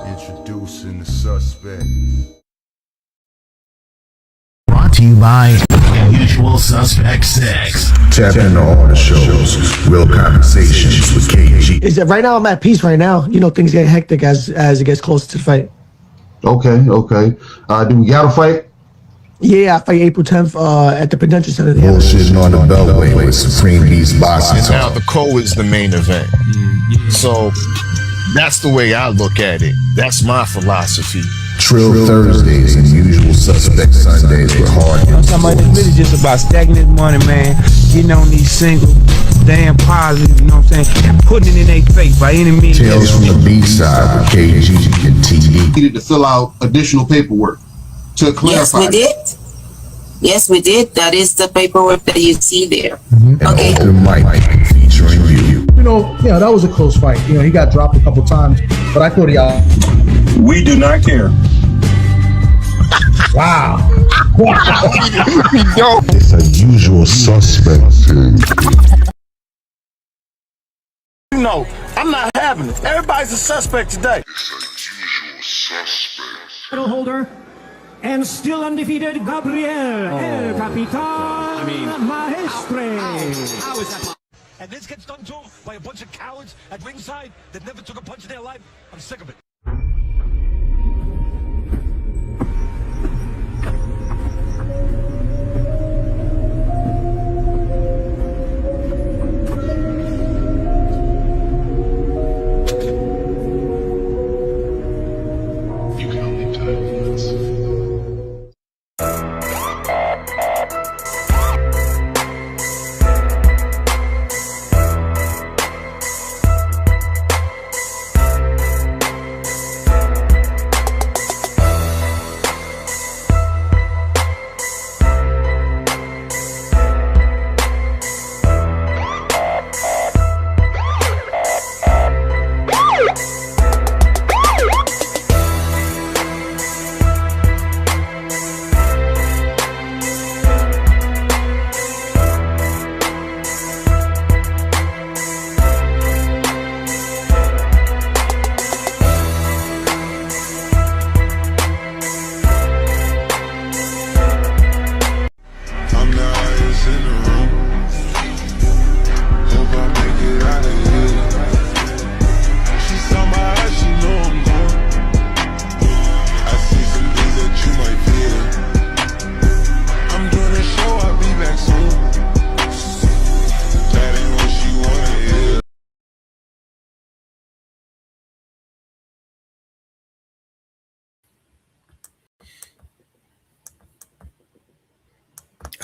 Introducing the suspect. Brought to you by Usual Suspect 6. Tap into all the shows. Real Conversations with KG. Is that right now? I'm at peace right now. You know, things get hectic as it gets closer to the fight. Okay. Do we got a fight? Yeah, I fight April 10th at the Prudential Center. Bullshitting on the Beltway with Supreme Beast Boxing. And now the co is the main event. So that's the way I look at it. That's my philosophy. Trill Thursdays and Usual Suspect Sundays with hard hits. I'm talking about it's really just about stacking this money, man. Getting on these singles, damn positive, you know what I'm saying? Putting it in their face by any means. Tales from the B-side with KG and TD. Needed to fill out additional paperwork to clarify. Yes, we did. Yes, we did. That is the paperwork that you see there. And Okay. open mic featuring you. You know, that was a close fight. You know, he got dropped a couple times, but I thought he out. We do not care. Wow. It's a Usual Suspect. You know, I'm not having it. Everybody's a suspect today. Title holder and still undefeated Gabriel El Capitan Maestre. How is that? And this gets done to him by a bunch of cowards at ringside that never took a punch in their life. I'm sick of it.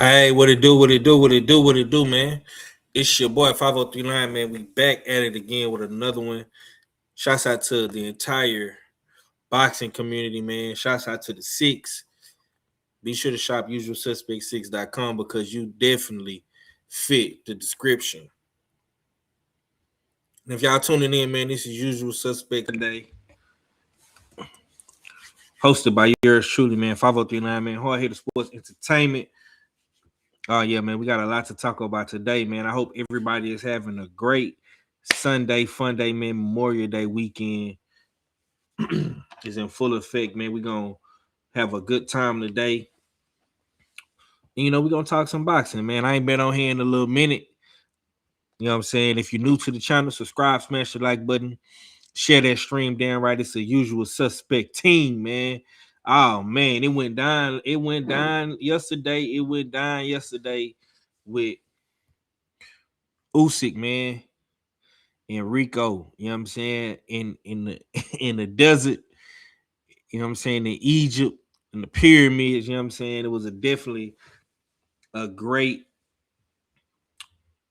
Hey, what it do, what it do, what it do, what it do, man. It's your boy 5039, man. We back at it again with another one. Shouts out to the entire boxing community, man. Shouts out to the six. Be sure to shop usualsuspect6.com because you definitely fit the description. And if y'all tuning in, man, this is Usual Suspect today. Hosted by yours truly, man. 5039, man. Hard Hitter Sports Entertainment. Oh, yeah, man. We got a lot to talk about today, man. I hope everybody is having a great Sunday, fun day, man. Memorial Day weekend is in full effect, man. We're going to have a good time today. And, we're going to talk some boxing, man. I ain't been on here in a little minute. You know what I'm saying? If you're new to the channel, subscribe, smash the like button, share that stream down right. It's a Usual Suspect team, man. Oh, man, it went down. It went down yesterday. With Usyk, man, and Rico. You know what I'm saying? In the in the desert. You know what I'm saying? In Egypt, in the pyramids. You know what I'm saying? It was definitely a great.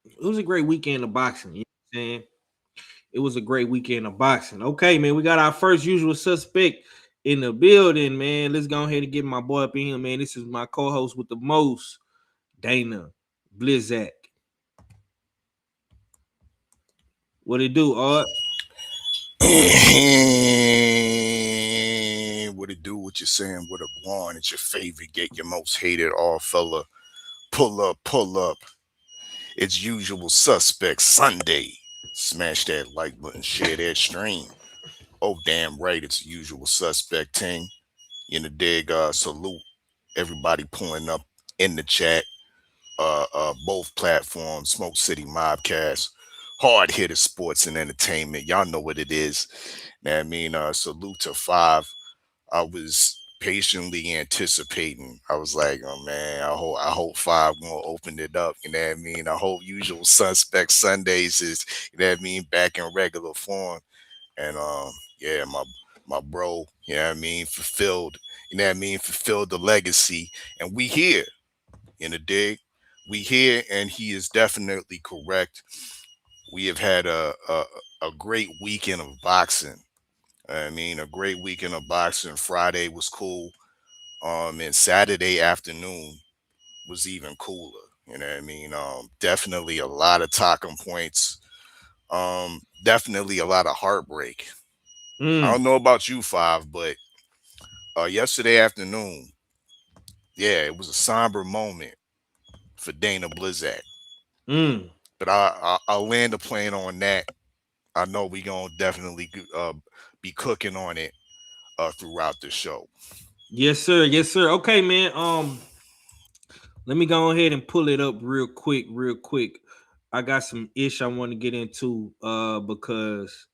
It was a great weekend of boxing. You know what I'm saying? It was a great weekend of boxing. Okay, man, we got our first Usual Suspect in the building, man. Let's go ahead and get my boy up in here, man. This is my co-host with the most, Dana Blizzak. What it do, Art? What it do? What you saying? What a one? It's your favorite, get your most hated all fella. Pull up. It's Usual Suspect Sunday. Smash that like button, share that stream. Oh, damn right, it's Usual Suspect team. In the dig, salute everybody pulling up in the chat. Both platforms, Smoke City Mobcast, Hard Hitter Sports and Entertainment. Y'all know what it is. Now, I mean, salute to Five. I was patiently anticipating. I was like, oh man, I hope Five gonna open it up. You know what I mean? I hope Usual Suspect Sundays is, you know what I mean, back in regular form. And yeah, my bro, you know what I mean, fulfilled the legacy. And we here in the dig. We here, and he is definitely correct. We have had a great weekend of boxing. I mean, a great weekend of boxing. Friday was cool. And Saturday afternoon was even cooler. You know what I mean? Definitely a lot of talking points. Definitely a lot of heartbreak. I don't know about you, Five, but yesterday afternoon, yeah, it was a somber moment for Dana Blizzak. But I'll land the plane on that. I know we gonna definitely be cooking on it throughout the show. Yes, sir. Yes, sir. Okay, man. Let me go ahead and pull it up real quick. I got some ish I want to get into because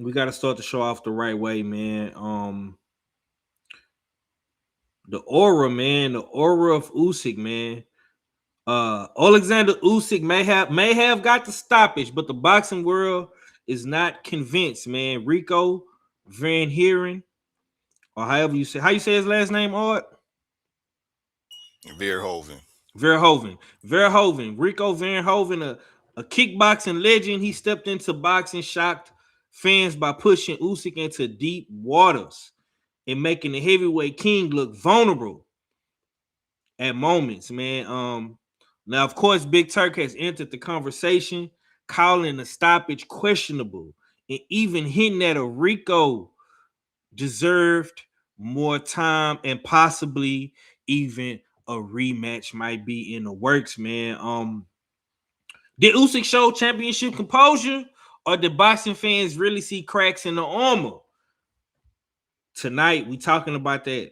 we got to start the show off the right way, man. The aura of Usyk, man. Oleksandr Usyk may have got the stoppage, but the boxing world is not convinced, man. Rico Verhoeven, or however you say, how you say his last name, Art? Verhoeven. Rico Verhoeven, a kickboxing legend. He stepped into boxing, shocked fans by pushing Usyk into deep waters and making the heavyweight king look vulnerable at moments, man. Now, of course, Big Turk has entered the conversation, calling the stoppage questionable and even hinting that a Rico deserved more time and possibly even a rematch might be in the works, man. Did Usyk show championship composure, or did boxing fans really see cracks in the armor? Tonight, we talking about that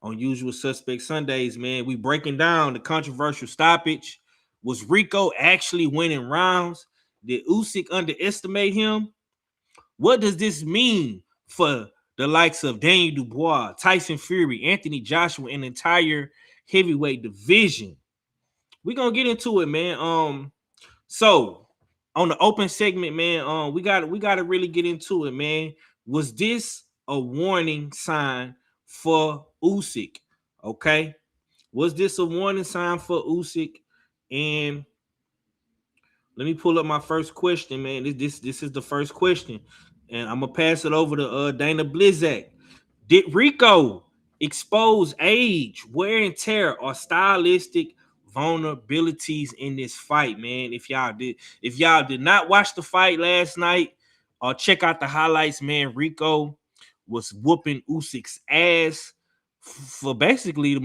on Usual Suspect Sundays, man. We breaking down the controversial stoppage. Was Rico actually winning rounds? Did Usyk underestimate him? What does this mean for the likes of Daniel Dubois, Tyson Fury, Anthony Joshua, and entire heavyweight division? We're gonna get into it, man. So on the open segment, man, we gotta really get into it, man. Was this a warning sign for Usyk? Okay. Was this a warning sign for Usyk? And let me pull up my first question, man. This is the first question, and I'm gonna pass it over to Dana Blizzak. Did Rico expose age, wear and tear, or stylistic vulnerabilities in this fight, man? If y'all did not watch the fight last night, or check out the highlights, man. Rico was whooping Usyk's ass for basically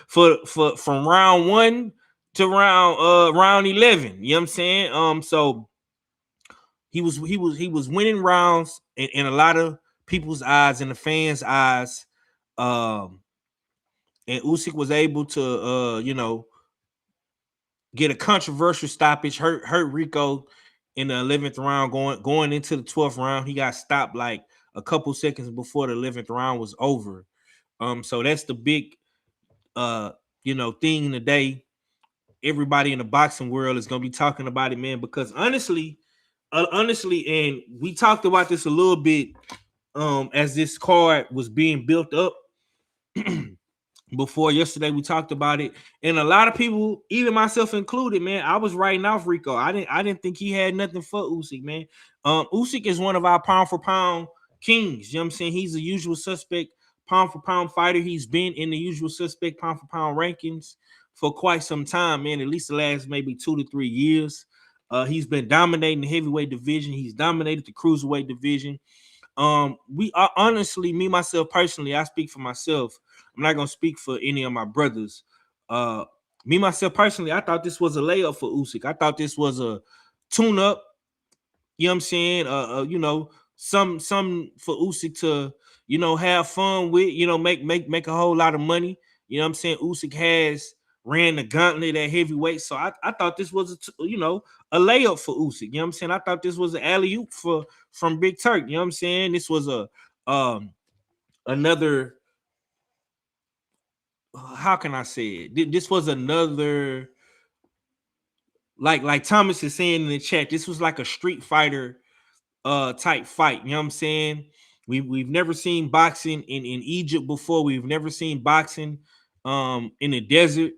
for from round 1 to round 11. You know what I'm saying? So he was winning rounds in a lot of people's eyes and the fans' eyes. And Usyk was able to get a controversial stoppage, hurt Rico in the 11th round, going into the 12th round. He got stopped like a couple seconds before the 11th round was over. So that's the big thing today. Everybody in the boxing world is gonna be talking about it, man, because honestly, and we talked about this a little bit as this card was being built up. Before yesterday, we talked about it, and a lot of people, even myself included, man, I was writing off Rico. I didn't think he had nothing for Usyk, man. Usyk is one of our pound for pound kings. You know what I'm saying? He's a usual suspect pound for pound fighter. He's been in the usual suspect pound for pound rankings for quite some time, man. At least the last maybe 2 to 3 years. He's been dominating the heavyweight division. He's dominated the cruiserweight division. We are honestly, me myself personally, I speak for myself. I'm not gonna speak for any of my brothers. Me myself personally, I thought this was a layup for Usyk. I thought this was a tune-up. You know what I'm saying? Some for Usyk to have fun with. Make a whole lot of money. You know what I'm saying? Usyk has ran the gauntlet at heavyweight, so I thought this was a layup for Usyk. You know what I'm saying? I thought this was an alley-oop from Big Turk. You know what I'm saying? This was a another. How can I say it? This was another, like Thomas is saying in the chat, this was like a Street Fighter type fight. You know what I'm saying? We've never seen boxing in Egypt before. We've never seen boxing in the desert.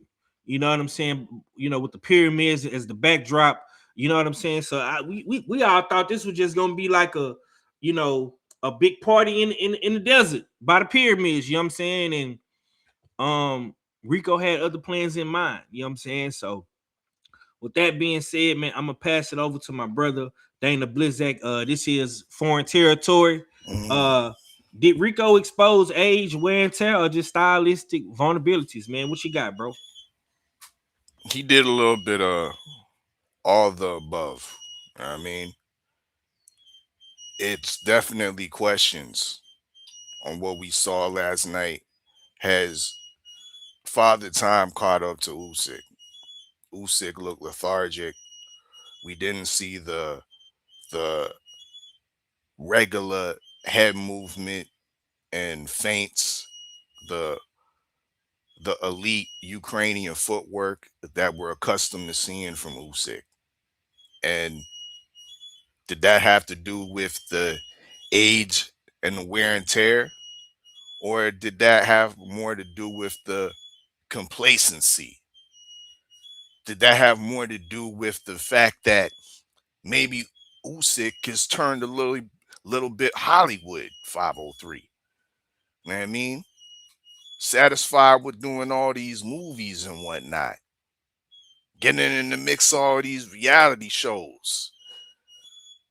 You know what I'm saying? With the pyramids as the backdrop. You know what I'm saying? So we all thought this was just gonna be like a big party in the desert by the pyramids. You know what I'm saying? And Rico had other plans in mind. You know what I'm saying? So with that being said, man, I'm gonna pass it over to my brother Dana Blizzak. This is foreign territory. Did Rico expose age, wear and tear, or just stylistic vulnerabilities, man? What you got, bro? He did a little bit of all the above. I mean, it's definitely questions on what we saw last night. Has Father Time caught up to Usyk? Usyk looked lethargic. We didn't see the regular head movement and feints, the elite Ukrainian footwork that we're accustomed to seeing from Usyk. And did that have to do with the age and the wear and tear? Or did that have more to do with the complacency? Did that have more to do with the fact that maybe Usyk has turned a little bit Hollywood 503? You know what I mean? Satisfied with doing all these movies and whatnot. Getting in the mix of all these reality shows.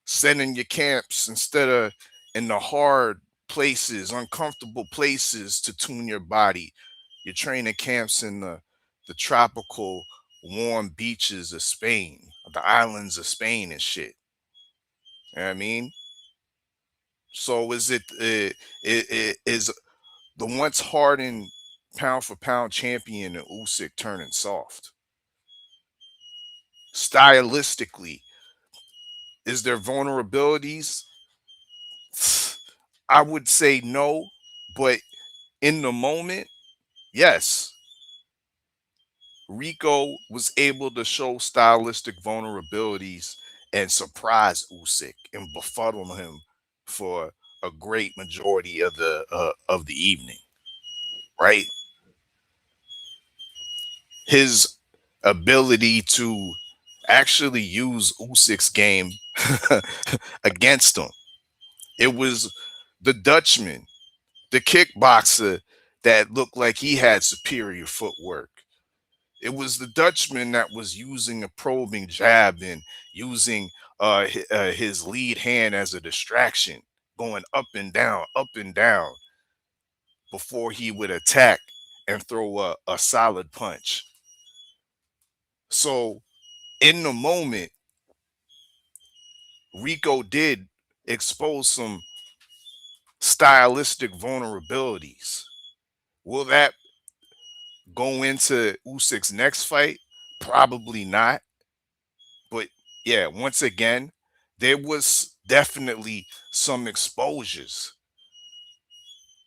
Sending your camps instead of in the hard places, uncomfortable places to tune your body. You're training camps in the tropical warm beaches of Spain, the islands of Spain and shit. You know what I mean? So is is the once hardened pound for pound champion in Usyk turning soft? Stylistically, is there vulnerabilities? I would say no, but in the moment, yes. Rico was able to show stylistic vulnerabilities and surprise Usyk and befuddle him for a great majority of the evening, right? his ability to actually use Usyk's game against him. It was the Dutchman, the kickboxer, that looked like he had superior footwork. It was the Dutchman that was using a probing jab and using his lead hand as a distraction, going up and down before he would attack and throw a solid punch. So in the moment, Rico did expose some stylistic vulnerabilities. Will that go into Usyk's next fight? Probably not. But yeah, once again, there was definitely some exposures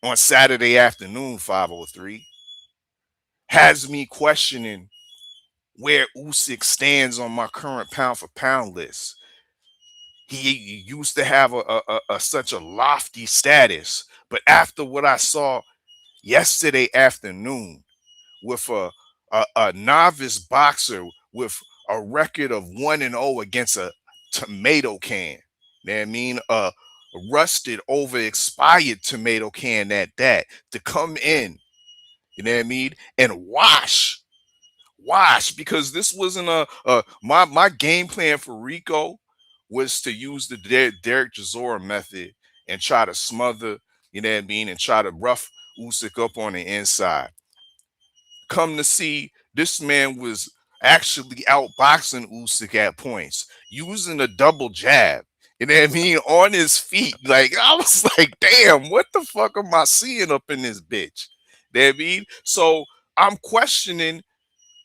on Saturday afternoon, 503. Has me questioning where Usyk stands on my current pound for pound list. He used to have such a lofty status, but after what I saw yesterday afternoon with a novice boxer with a record of 1-0 against a tomato can, you know what I mean? A rusted, over expired tomato can at that, to come in, you know what I mean, and wash, because this wasn't my game plan for Rico was to use the Derek Chisora method and try to smother, you know what I mean, and try to rough Usyk up on the inside. Come to see, this man was actually outboxing Usyk at points, using a double jab. You know what I mean? On his feet. Like, I was like, damn, what the fuck am I seeing up in this bitch? You know what I mean? So I'm questioning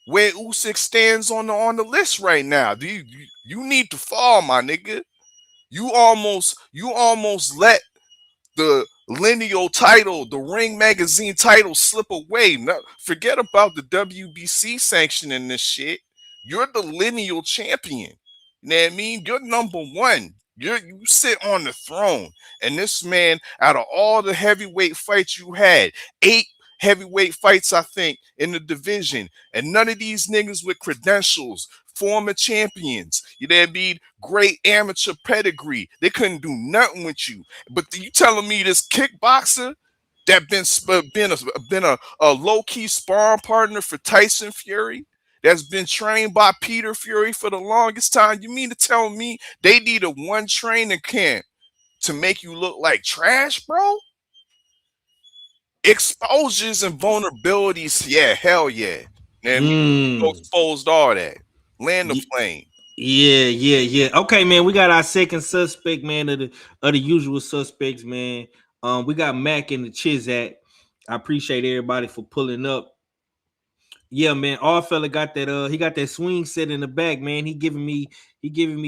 where Usyk stands on the list right now. Do you need to fall, my nigga? You almost let the lineal title, the Ring Magazine title, slip away. No, forget about the WBC sanctioning this shit. You're the lineal champion. You know what I mean? You're number one. You sit on the throne. And this man, out of all the heavyweight fights you had, 8 heavyweight fights, I think, in the division, and none of these niggas with credentials, former champions, you know what I mean? Great amateur pedigree. They couldn't do nothing with you. But you telling me this kickboxer that been a low key sparring partner for Tyson Fury, that's been trained by Peter Fury for the longest time? You mean to tell me they need a one training camp to make you look like trash, bro? Exposures and vulnerabilities, yeah, hell yeah. And we exposed all that. Land the plane. Yeah. Okay, man, we got our second suspect, man, of the usual suspects, man. We got Mac and the Chizak. I appreciate everybody for pulling up. Yeah, man, all fella got that he got that swing set in the back, man. He giving me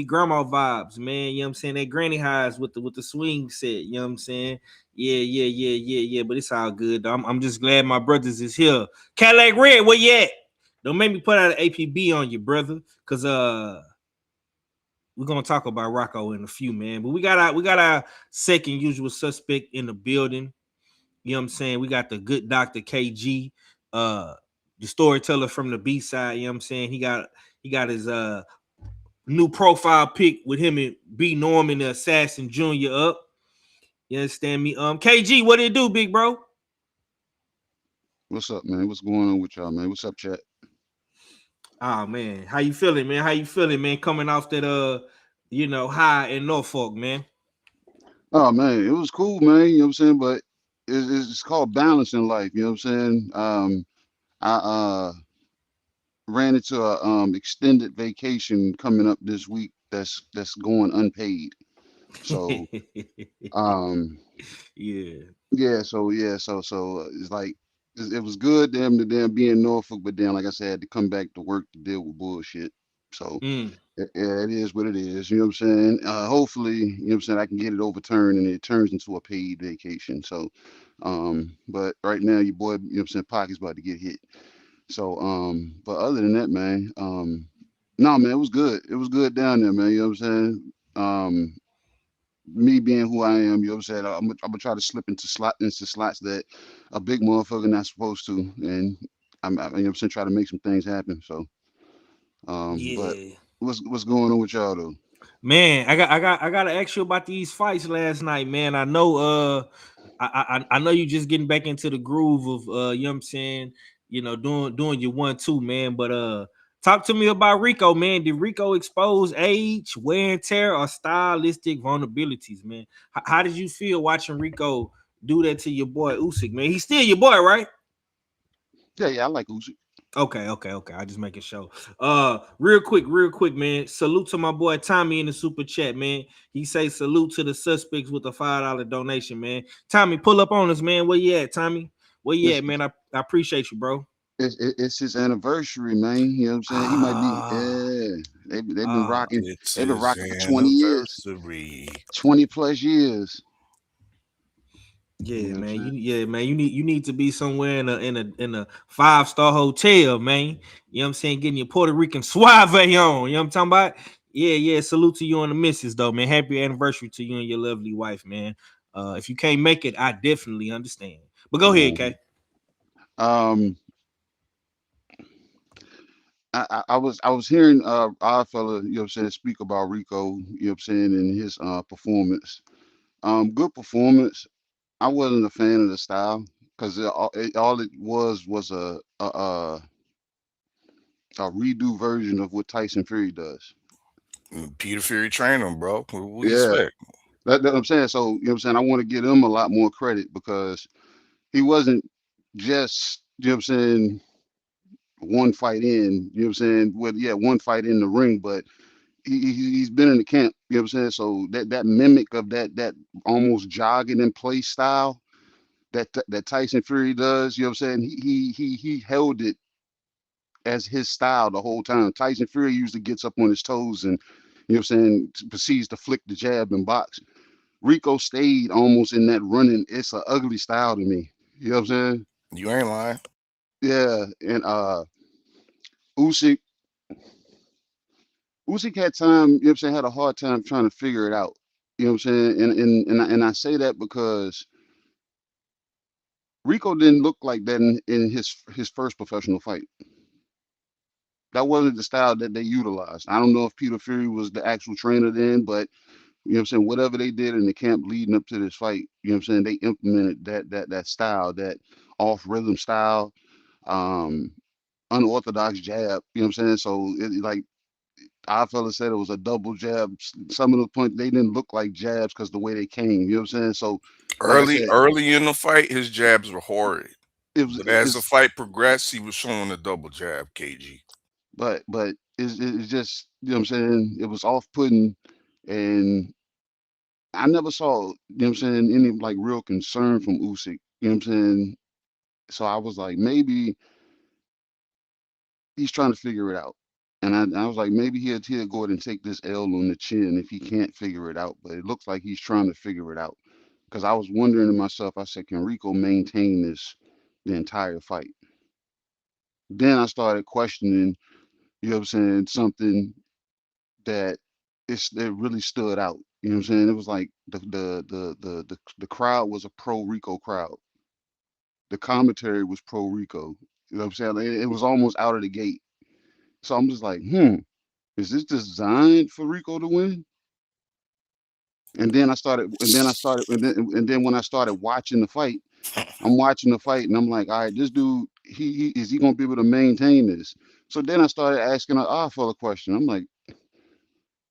grandma vibes, man. You know what I'm saying? That granny highs with the swing set, you know what I'm saying? Yeah. But it's all good. I'm just glad my brothers is here. Cadillac Red, where you at? Don't make me put out an APB on you, brother, because we're gonna talk about Rocco in a few, man. But we got our second usual suspect in the building. You know what I'm saying? We got the good Dr. KG, the storyteller from the B side. You know what I'm saying? He got his new profile pic with him and B Norman, the Assassin Jr. up. You understand me? KG, what did it do, big bro? What's up, man? What's going on with y'all, man? What's up, chat? Oh man, how you feeling, man? How you feeling, man? Coming off that high in Norfolk, man. Oh man, it was cool, man. You know what I'm saying? But it's called balance in life. You know what I'm saying? I ran into a extended vacation coming up this week that's going unpaid. So so it's like it was good them to them be in Norfolk, but then like I said, I had to come back to work to deal with bullshit. So it is what it is. You know what I'm saying? Hopefully, you know what I'm saying, I can get it overturned and it turns into a paid vacation. So but right now your boy, you know what I'm saying, pocket's about to get hit. So but other than that, man, no man, it was good. It was good down there, man. You know what I'm saying? Me being who I am, you know what I'm saying, I'm gonna try to slip into slots that a big motherfucker not supposed to, and you know what I'm saying, try to make some things happen. So, but Yeah. what's going on with y'all though? Man, I gotta ask you about these fights last night, man. I know I know you just getting back into the groove of you know what I'm saying, doing your 1-2, man. But talk to me about Rico, man. Did Rico expose age, wear and tear, or stylistic vulnerabilities, man? How did you feel watching Rico do that to your boy Usyk, man? He's still your boy, right? Yeah, I like Usyk. Okay. I just make it show. Real quick, man. Salute to my boy Tommy in the super chat, man. He say salute to the suspects with a $5 donation, man. Tommy, pull up on us, man. Where you at, Tommy? Where you It's, at, man? I appreciate you, bro. it's his anniversary, man. You know what I'm saying? He might be. Yeah, they've been Ah, rocking. It's They've been his rocking for 20 years, anniversary. 20 plus years. You yeah, know what I'm man. saying? You need to be somewhere in a 5-star hotel, man. You know what I'm saying? Getting your Puerto Rican suave on. You know what I'm talking about? Yeah. Salute to you and the missus, though, man. Happy anniversary to you and your lovely wife, man. If you can't make it, I definitely understand. But go ahead, Kay. Um, I was hearing our fella, you know what I'm saying, speak about Rico, you know what I'm saying, and his performance. Good performance. I wasn't a fan of the style because all it was a redo version of what Tyson Fury does. Peter Fury trained him, bro. What do you Yeah, expect? that's what I'm saying. So, you know what I'm saying? I want to give him a lot more credit because he wasn't just, you know what I'm saying, one fight in, you know what I'm saying? Well, yeah, one fight in the ring, but he's been in the camp, you know what I'm saying? So that mimic of that almost jogging in place style that Tyson Fury does, you know what I'm saying? He held it as his style the whole time. Tyson Fury usually gets up on his toes and, you know what I'm saying, proceeds to flick the jab and box. Rico stayed almost in that running. It's an ugly style to me. You know what I'm saying? You ain't lying. Yeah. And Usyk, Usyk had time, you know what I'm saying, had a hard time trying to figure it out. You know what I'm saying? And I say that because Rico didn't look like that in his first professional fight. That wasn't the style that they utilized. I don't know if Peter Fury was the actual trainer then, but you know what I'm saying, whatever they did in the camp leading up to this fight, you know what I'm saying, they implemented that style, that off rhythm style, um, unorthodox jab, you know what I'm saying? So like our fella said, it was a double jab. Some of the points they didn't look like jabs because the way they came, you know what I'm saying? So like I said, Early in the fight, his jabs were horrid. it was But as the it's fight progressed, he was showing a double jab, KG. but it's just, you know what I'm saying, it was off putting, and I never saw, you know what I'm saying, any like real concern from Usyk, you know what I'm saying? So I was like, maybe he's trying to figure it out. And I was like, maybe he'll go ahead and take this L on the chin if he can't figure it out. But it looks like he's trying to figure it out. Because I was wondering to myself, I said, can Rico maintain this the entire fight? Then I started questioning, you know what I'm saying, something that it really stood out. You know what I'm saying? It was like the crowd was a pro Rico crowd. The commentary was pro Rico. You know what I'm saying? It was almost out of the gate. So I'm just like, is this designed for Rico to win? And then when I started watching the fight, I'm watching the fight and I'm like, all right, this dude, he is he gonna be able to maintain this? So then I started asking an odd fella question. I'm like,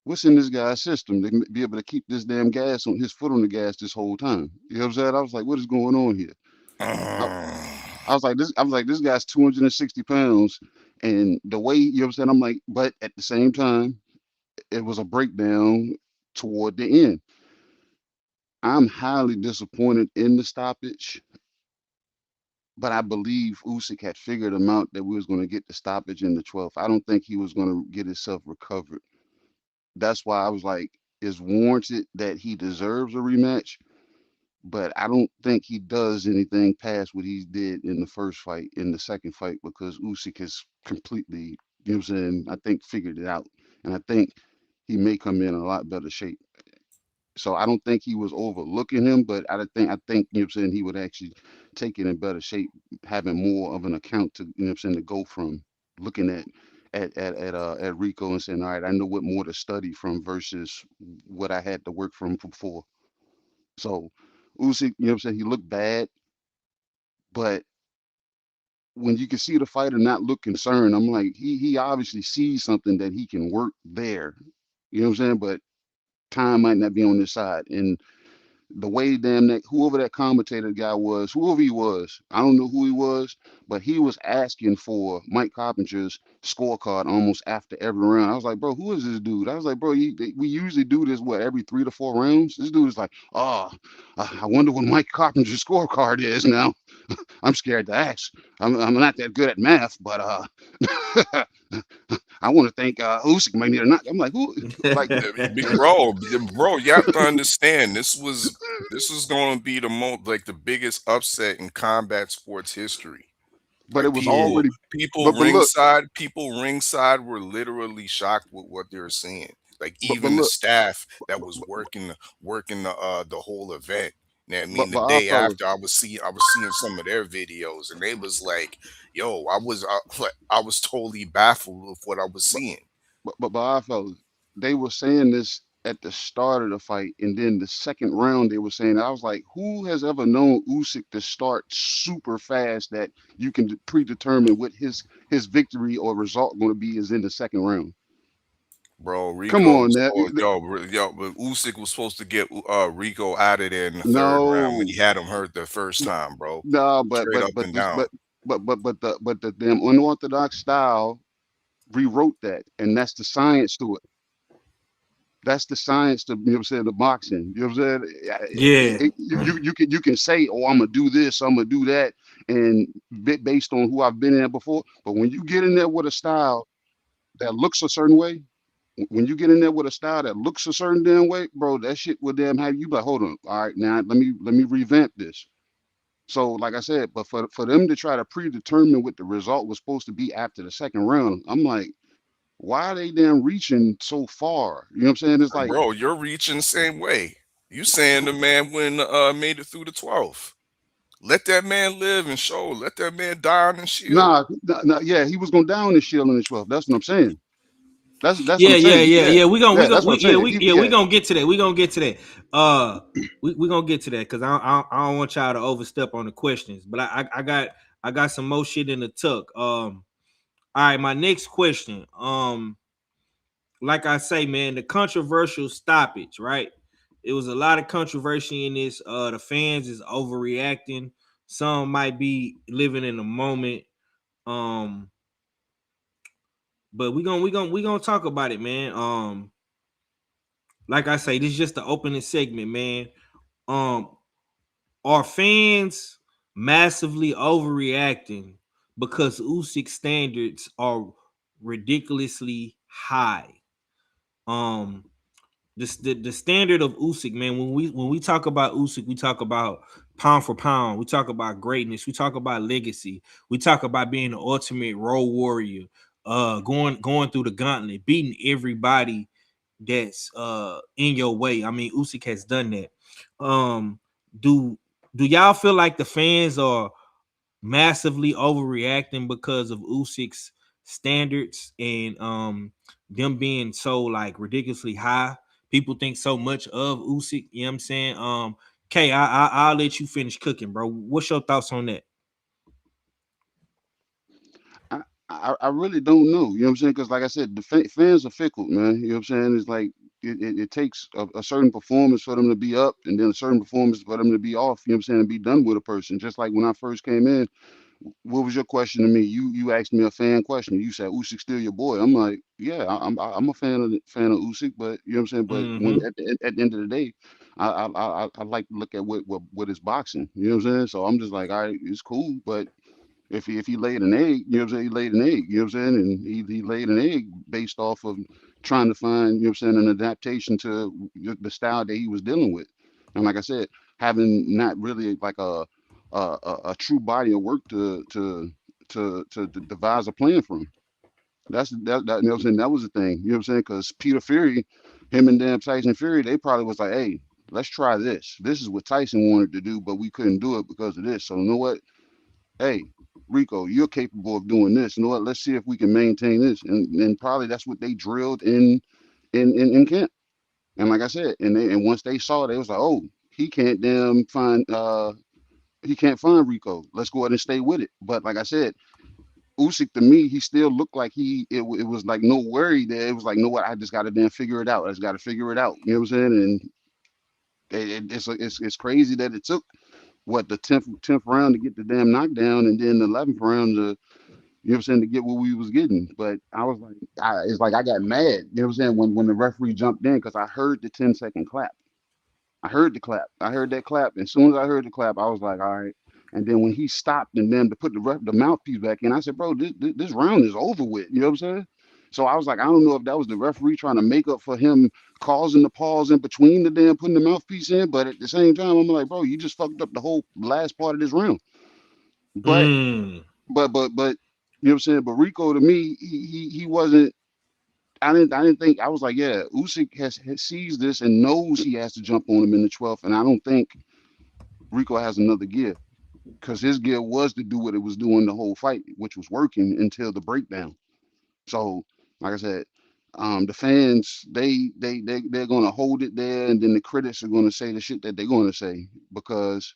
what's in this guy's system to be able to keep this damn gas on his foot on the gas this whole time? You know what I'm saying? I was like, what is going on here? I, I was like, this guy's 260 pounds. And the way, you know what I'm saying? I'm like, but at the same time, it was a breakdown toward the end. I'm highly disappointed in the stoppage, but I believe Usyk had figured him out that we was going to get the stoppage in the 12th. I don't think he was going to get himself recovered. That's why I was like, it's warranted that he deserves a rematch, but I don't think he does anything past what he did in the first fight, in the second fight, because Usyk has completely, you know what I'm saying, I think figured it out. And I think he may come in a lot better shape. So I don't think he was overlooking him, but I think, you know what I'm saying, he would actually take it in better shape, having more of an account to, you know what I'm saying, to go from looking at Rico and saying, all right, I know what more to study from versus what I had to work from before. So Usyk, you know what I'm saying, he looked bad, but when you can see the fighter not look concerned, I'm like, he obviously sees something that he can work there. You know what I'm saying? But time might not be on his side. And the way damn that whoever that commentator guy was, whoever he was, I don't know who he was, but he was asking for Mike Carpenter's scorecard almost after every round. I was like, bro, who is this dude? I was like, bro, we usually do this what every 3 to 4 rounds. This dude is like, oh, I wonder what Mike Carpenter's scorecard is now. I'm scared to ask. I'm not that good at math, but I want to thank Usyk might need a knock. I'm like, who? Like, bro, you have to understand this is going to be the biggest upset in combat sports history. But Like it was already people but look, ringside were literally shocked with what they were seeing. Like but even the look, staff that was working the whole event. I mean, the but our day fellas, after I was seeing some of their videos, and they was like, "Yo, I was totally baffled with what I was but seeing." but our fellas, they were saying this at the start of the fight, and then the second round they were saying, I was like, who has ever known Usyk to start super fast that you can predetermine what his victory or result going to be is in the second round? Bro, Come Rico on, was that supposed, but Usyk was supposed to get Rico out of there in the third round when no, he had him hurt the first time, bro. no, but Straight but up but and this down. but the damn unorthodox style rewrote that, and that's the science to it. That's the science to, you know what I'm saying, the boxing. You know what I'm saying? Yeah. You can say, oh, I'm gonna do this, I'm gonna do that, and based on who I've been in there before. But when you get in there with a style that looks a certain way, when you get in there with a style that looks a certain damn way, bro, that shit will damn have you like, hold on, all right, now let me revamp this. So, like I said, but for them to try to predetermine what the result was supposed to be after the second round, I'm like, why are they damn reaching so far? You know what I'm saying? It's like, Bro, you're reaching the same way. You saying the man when made it through the 12th. Let that man live and show. Let that man die on the shield. nah, yeah, he was going down the shield in the 12th. That's what I'm saying. That's what Yeah, I'm yeah, saying. yeah, Yeah, yeah. yeah, that's what I'm saying. We Yeah, gonna get to that. We gonna get to that. We gonna get to that because I don't want y'all to overstep on the questions. But I got some more shit in the tuck. All right, my next question. Like I say, man, the controversial stoppage, right? It was a lot of controversy in this. The fans is overreacting. Some might be living in the moment. Um, but we gonna talk about it, man. Like I say, this is just the opening segment, man. Um, are fans massively overreacting because Usyk standards are ridiculously high? Um, the standard of Usyk, man. When we talk about Usyk, we talk about pound for pound. We talk about greatness. We talk about legacy. We talk about being the ultimate role warrior. Going through the gauntlet, beating everybody that's in your way. I mean, Usyk has done that. Um, do do y'all feel like the fans are massively overreacting because of Usyk's standards and them being so like ridiculously high? People think so much of Usyk, you know what I'm saying? Kay, I'll let you finish cooking, bro. What's your thoughts on that? I really don't know. You know what I'm saying? Because like I said, the fans are fickle, man. You know what I'm saying? It's like it takes a certain performance for them to be up, and then a certain performance for them to be off. You know what I'm saying? And be done with a person. Just like when I first came in, what was your question to me? You asked me a fan question. You said Usyk still your boy. I'm like, yeah, I'm a fan of Usyk, but you know what I'm saying. But when Mm-hmm. at the end of the day, I like to look at what is boxing. You know what I'm saying? So I'm just like, all right, it's cool, but if he laid an egg, you know what I'm saying, he laid an egg, you know what I'm saying? And he laid an egg based off of trying to find, you know what I'm saying, an adaptation to the style that he was dealing with. And like I said, having not really like a true body of work to devise a plan from. That you know what I'm saying, that was the thing, you know what I'm saying? Because Peter Fury, him and damn Tyson Fury, they probably was like, hey, let's try this. This is what Tyson wanted to do, but we couldn't do it because of this. So you know what? Hey, Rico, you're capable of doing this. You know what? Let's see if we can maintain this. And probably that's what they drilled in camp. And like I said, and once they saw it, they was like, oh, he can't damn find he can't find Rico. Let's go ahead and stay with it. But like I said, Usyk to me, he still looked like it was like no worry there. It was like, no what, I just got to damn figure it out. I just got to figure it out. You know what I'm saying? And it's crazy that it took what the tenth round to get the damn knockdown, and then the 11th round to, you know what I'm saying, to get what we was getting. But I was like, it's like I got mad. You know what I'm saying, when the referee jumped in, because I heard the 10-second clap. I heard the clap. I heard that clap. As soon as I heard the clap, I was like, all right. And then when he stopped and then to put the mouthpiece back in, I said, bro, this round is over with. You know what I'm saying? So I was like, I don't know if that was the referee trying to make up for him causing the pause in between the damn putting the mouthpiece in. But at the same time, I'm like, bro, you just fucked up the whole last part of this round. But Mm. but you know what I'm saying? But Rico, to me, he wasn't. I didn't think. I was like, yeah, Usyk has sees this and knows he has to jump on him in the 12th, and I don't think Rico has another gear, because his gear was to do what it was doing the whole fight, which was working until the breakdown. So, like I said, the fans they're gonna hold it there, and then the critics are gonna say the shit that they're gonna say, because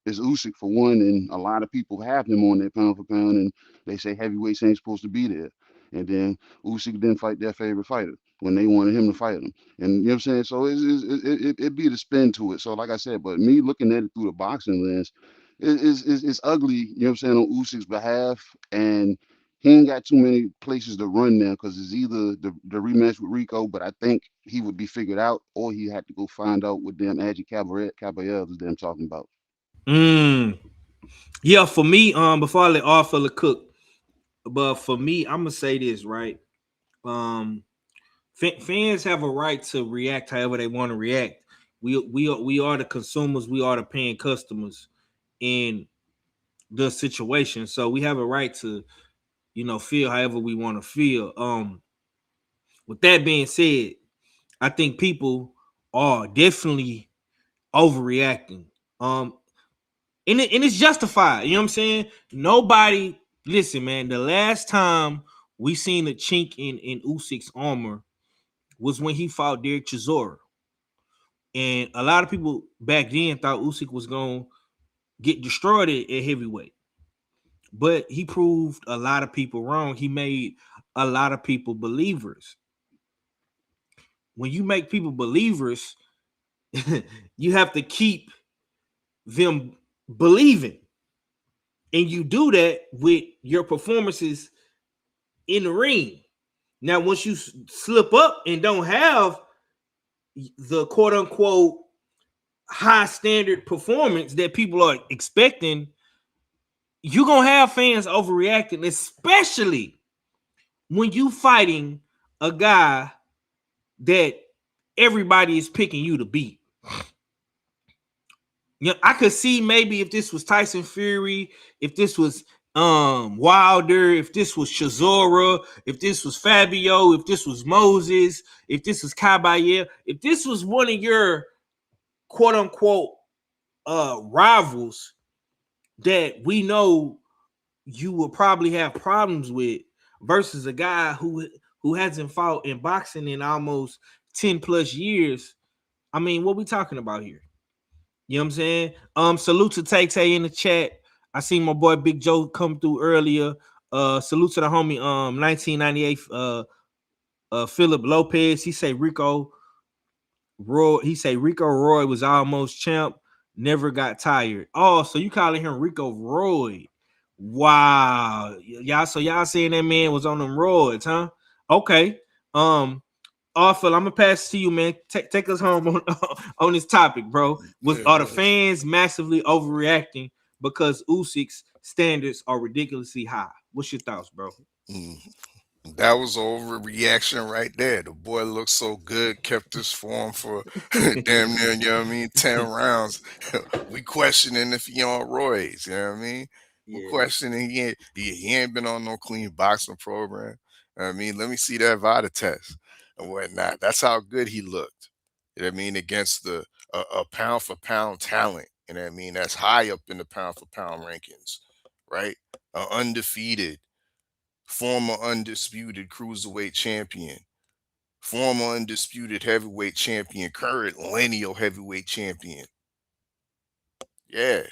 it's Usyk for one, and a lot of people have him on their pound for pound, and they say heavyweights ain't supposed to be there. And then Usyk didn't fight their favorite fighter when they wanted him to fight him. And you know what I'm saying? So it be the spin to it. So like I said, but me looking at it through the boxing lens, it's ugly, you know what I'm saying, on Usyk's behalf. And he ain't got too many places to run now, because it's either the rematch with Rico, but I think he would be figured out, or he had to go find out what damn Adji Caballero is them talking about. Yeah, for me, before I let all fella cook, but for me, I'm gonna say this, right? Fans have a right to react however they want to react. We are the consumers, we are the paying customers in the situation, so we have a right to, feel however we want to feel. With that being said, I think people are definitely overreacting. And it's justified. You know what I'm saying? Nobody, listen, man. The last time we seen a chink in Usyk's armor was when he fought Derek Chisora. And a lot of people back then thought Usyk was going to get destroyed at heavyweight. But he proved a lot of people wrong. He made a lot of people believers. When you make people believers, you have to keep them believing. And you do that with your performances in the ring. Now, once you slip up and don't have the quote unquote high standard performance that people are expecting, you're going to have fans overreacting, especially when you fighting a guy that everybody is picking you to beat. I could see maybe if this was Tyson Fury, if this was Wilder, if this was Chisora, if this was Fabio, if this was Moses, if this was Caballero, if this was one of your quote unquote rivals that we know you will probably have problems with, versus a guy who hasn't fought in boxing in almost 10 plus years. I mean, what we talking about here? You know what I'm saying? Salute to Tay in the chat. I seen my boy Big Joe come through earlier. Salute to the homie 1998 Philip Lopez. He say Rico Roy was almost champ, never got tired. Oh, so you calling him Rico Roy? Wow. Y'all saying that man was on them roids, huh? Okay. Phil, I'm gonna pass it to you, man. Take us home on this topic, bro. Are the fans massively overreacting because Usyk's standards are ridiculously high? What's your thoughts, bro? That was overreaction right there. The boy looked so good, kept his form for damn near, you know what I mean, 10 rounds. We questioning if he on roids, you know what I mean? Yeah. We're questioning he ain't been on no clean boxing program. You know what I mean, let me see that VADA test and whatnot. That's how good he looked. You know what I mean? Against the a pound for pound talent. You know what I mean? That's high up in the pound for pound rankings, right? Undefeated, former undisputed cruiserweight champion, former undisputed heavyweight champion, current lineal heavyweight champion. Yeah.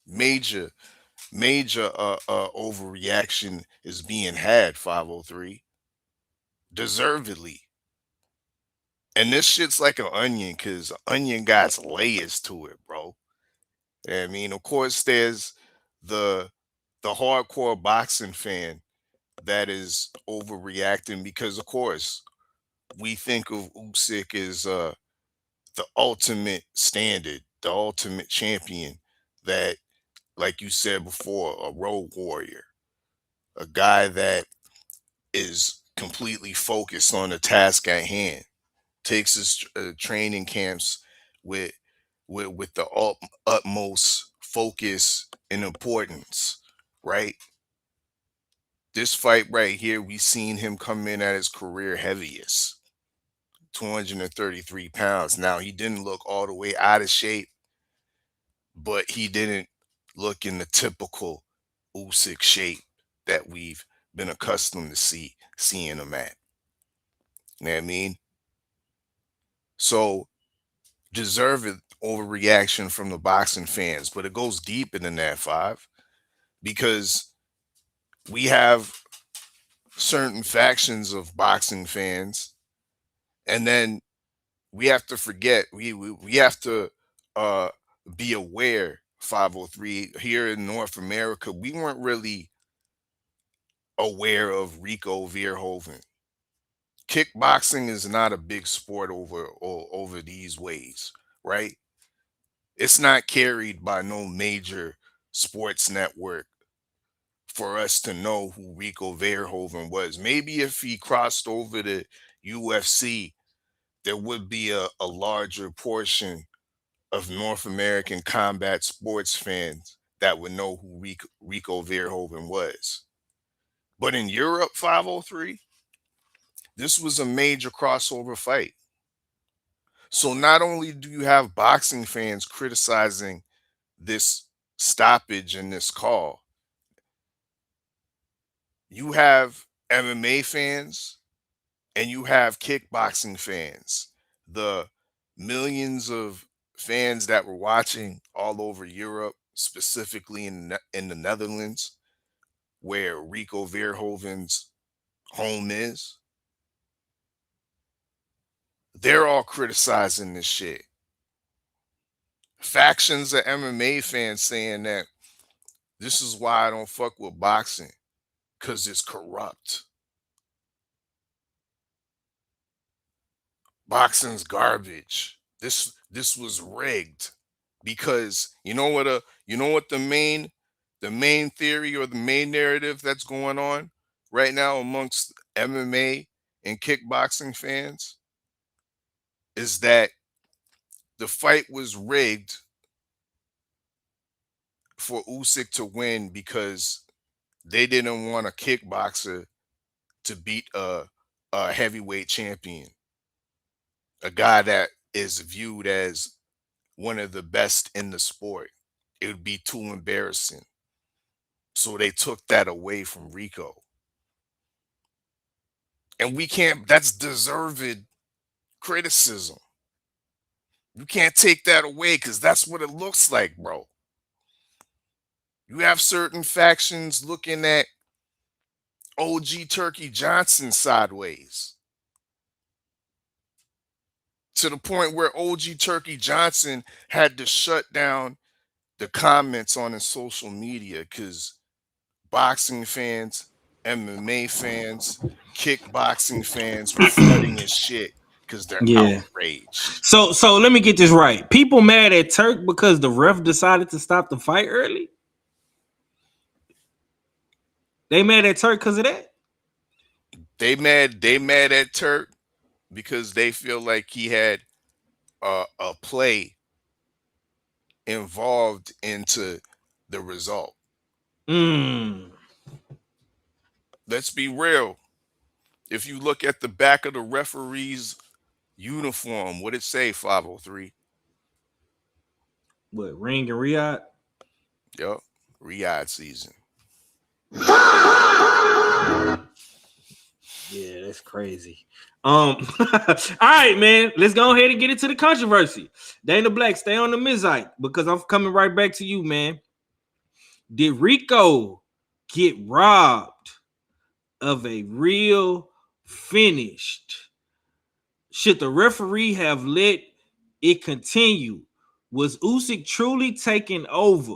Major, major overreaction is being had, 503. Deservedly. And this shit's like an onion, because onion got layers to it, bro. I mean, of course, there's the hardcore boxing fan that is overreacting because, of course, we think of Usyk as the ultimate standard, the ultimate champion that, like you said before, a road warrior, a guy that is completely focused on the task at hand, takes his training camps with with the utmost focus and importance, right? This fight right here, we seen him come in at his career heaviest, 233 pounds. Now, he didn't look all the way out of shape, but he didn't look in the typical Usyk shape that we've been accustomed to seeing him at. You know what I mean? So, deserved overreaction from the boxing fans, but it goes deeper than that, Five, because we have certain factions of boxing fans, and then we have to forget, we have to uh be aware, 503, here in North America, we weren't really aware of Rico Verhoeven. Kickboxing is not a big sport over these ways, right? It's not carried by no major sports network for us to know who Rico Verhoeven was. Maybe if he crossed over to UFC, there would be a larger portion of North American combat sports fans that would know who Rico Verhoeven was. But in Europe, 503, this was a major crossover fight. So not only do you have boxing fans criticizing this stoppage and this call, you have MMA fans and you have kickboxing fans. The millions of fans that were watching all over Europe, specifically in the Netherlands, where Rico Verhoeven's home is, they're all criticizing this shit. Factions of MMA fans saying that this is why I don't fuck with boxing, because it's corrupt. Boxing's garbage. This was rigged. Because you know what the main theory or the main narrative that's going on right now amongst MMA and kickboxing fans is that the fight was rigged for Usyk to win because they didn't want a kickboxer to beat a heavyweight champion, a guy that is viewed as one of the best in the sport. It would be too embarrassing. So they took that away from Rico. And we can't, that's deserved criticism. You can't take that away because that's what it looks like, bro. You have certain factions looking at OG Turkey Johnson sideways, to the point where OG Turkey Johnson had to shut down the comments on his social media because boxing fans, MMA fans, kickboxing fans were flooding his shit because they're Yeah. outraged. So let me get this right. People mad at Turk because the ref decided to stop the fight early? They mad at Turk because of that? They mad at Turk because they feel like he had a play involved into the result. Let's be real. If you look at the back of the referee's Uniform. What it say? 503. What, ring and Riyadh? Yup. Riyadh season. Yeah, that's crazy. All right, man. Let's go ahead and get into the controversy. Dana Black, stay on the Mizite because I'm coming right back to you, man. Did Rico get robbed of a real finished? Should the referee have let it continue? Was Usyk truly taking over?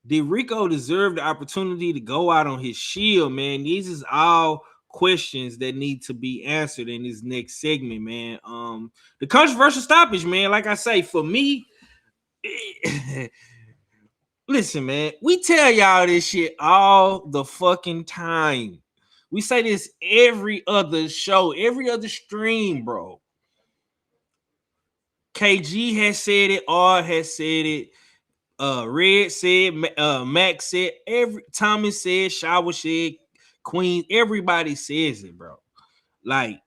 Did Rico deserve the opportunity to go out on his shield, man? These is all questions that need to be answered in this next segment, man. The controversial stoppage, man. Like I say, for me, listen, man, we tell y'all this shit all the fucking time. We say this every other show, every other stream, bro. KG has said it, R has said it, Red said, Max said, every Thomas said, Shower said, Queen, everybody says it, bro. Like,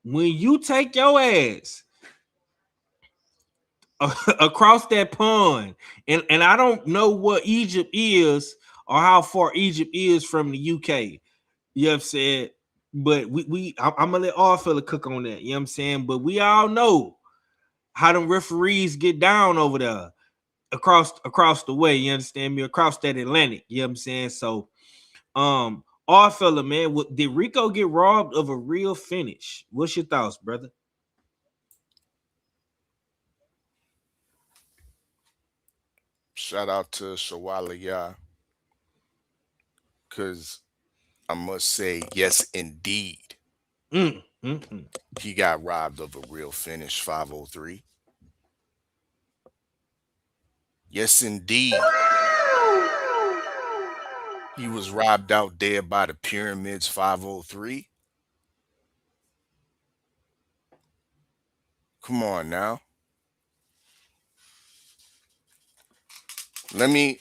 when you take your ass across that pond, and I don't know what Egypt is or how far Egypt is from the UK, you know what I'm saying? But I'm gonna let all fella cook on that, you know what I'm saying? But we all know how them referees get down over there across the way, you understand me? Across that Atlantic, you know what I'm saying? So all fella, man, did Rico get robbed of a real finish? What's your thoughts, brother? Shout out to Shawala Ya. Because I must say, yes, indeed. He got robbed of a real finish, 503. Yes, indeed. He was robbed out there by the pyramids, 503. Come on now. Let me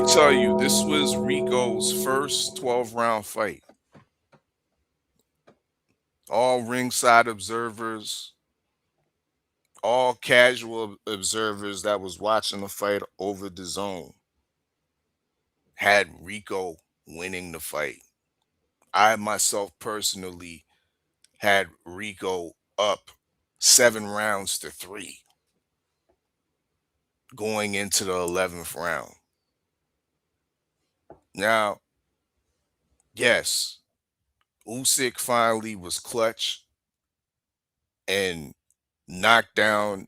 tell you, this was Rico's first 12-round fight. All ringside observers, all casual observers that was watching the fight over the zone had Rico winning the fight. I myself personally had Rico up 7 rounds to 3 going into the 11th round. Now, yes, Usyk finally was clutch and knocked down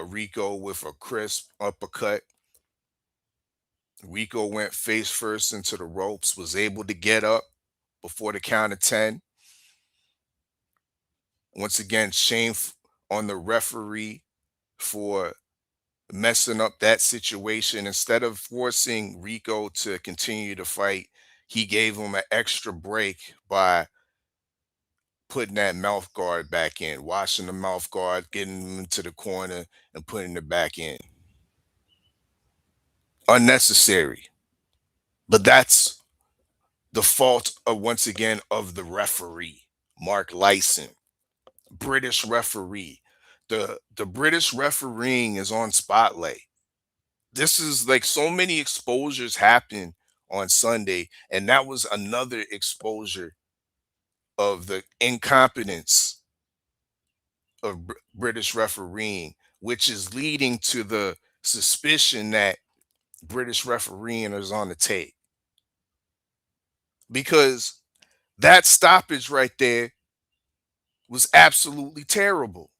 Rico with a crisp uppercut. Rico went face first into the ropes, was able to get up before the count of 10. Once again, shame on the referee for messing up that situation. Instead of forcing Rico to continue to fight, he gave him an extra break by putting that mouth guard back in, washing the mouth guard, getting him into the corner, and putting it back in. Unnecessary. But that's the fault of, once again, of the referee, Mark Lyson, British referee. The British refereeing is on spotlight. This is like so many exposures happen on Sunday, and that was another exposure of the incompetence of British refereeing, which is leading to the suspicion that British refereeing is on the tape. Because that stoppage right there was absolutely terrible,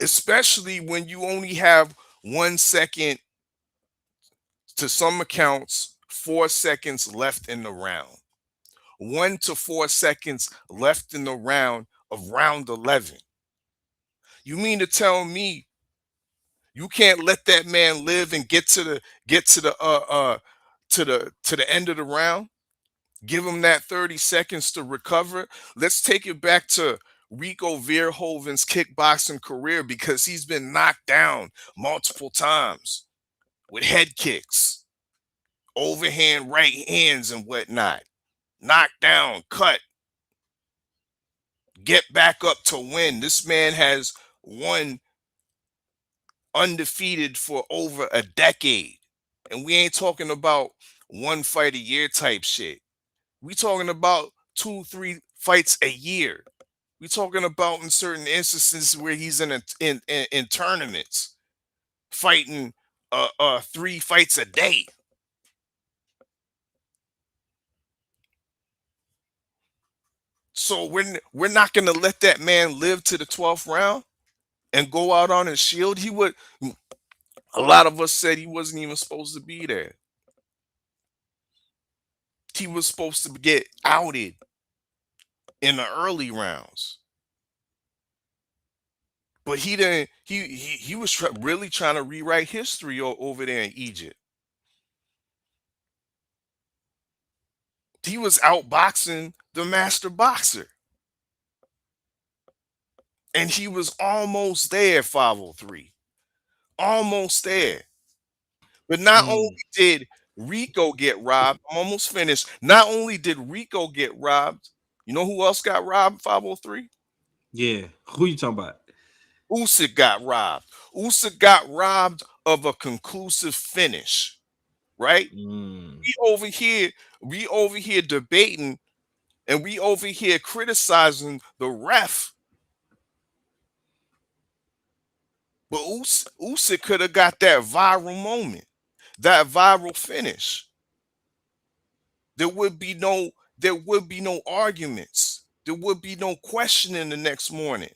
especially when you only have 1 second, to some accounts, 4 seconds left in the round. 1 to 4 seconds left in the round of round 11. You mean to tell me you can't let that man live and get to the end of the round? Give him that 30 seconds to recover. Let's take it back to Rico Verhoeven's kickboxing career, because he's been knocked down multiple times with head kicks, overhand right hands and whatnot. Knocked down, cut, get back up to win. This man has won undefeated for over a decade. And we ain't talking about one fight a year type shit. We talking about 2-3 fights a year. We talking about in certain instances where he's in tournaments fighting 3 fights a day. So we're not gonna let that man live to the 12th round and go out on his shield. He would. A lot of us said he wasn't even supposed to be there. He was supposed to get outed in the early rounds, but he didn't. He was really trying to rewrite history over there in Egypt. He was outboxing the master boxer, and he was almost there. 503, almost there. But not only did Rico get robbed, I'm almost finished. Not only did Rico get robbed, you know who else got robbed? 503. Yeah, who you talking about? Usyk got robbed. Usyk got robbed of a conclusive finish, right? We over here debating, and we over here criticizing the ref. But Usyk could have got that viral moment, that viral finish. There would be no arguments. There would be no questioning the next morning.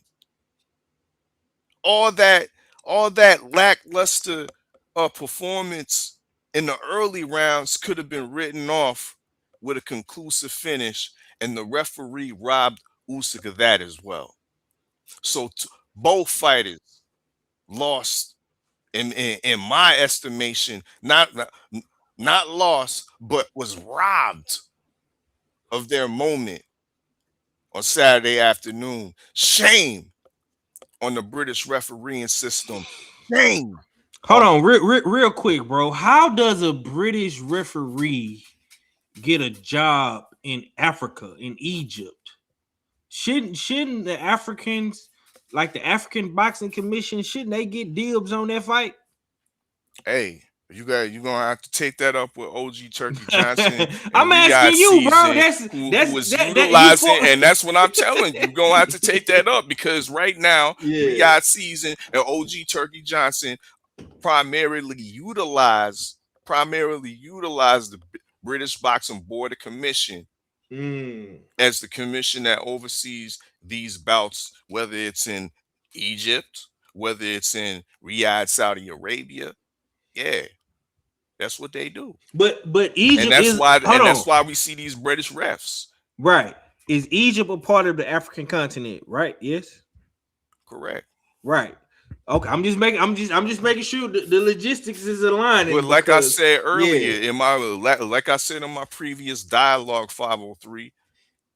All that lackluster performance in the early rounds could have been written off with a conclusive finish, and the referee robbed Usyk of that as well. So both fighters lost in my estimation, not lost, but was robbed of their moment on Saturday afternoon. Shame on the British refereeing system. Shame. Hold on, real quick, bro. How does a British referee get a job in Africa, in Egypt? Shouldn't the Africans, like the African Boxing Commission, shouldn't they get dibs on that fight? Hey, you're gonna have to take that up with OG Turkey Johnson. I'm asking you, bro. Who was utilizing, and that's what I'm telling you. You're gonna have to take that up, because right now, Riyadh Season and OG Turkey Johnson primarily utilize the British Boxing Board of Commission as the commission that oversees these bouts, whether it's in Egypt, whether it's in Riyadh, Saudi Arabia. Yeah, that's what they do. But Egypt that's why we see these British refs. Right. Is Egypt a part of the African continent? Right. Yes. Correct. Right. Okay. I'm just making sure the logistics is aligned. But like I said earlier, in my previous dialogue, 503,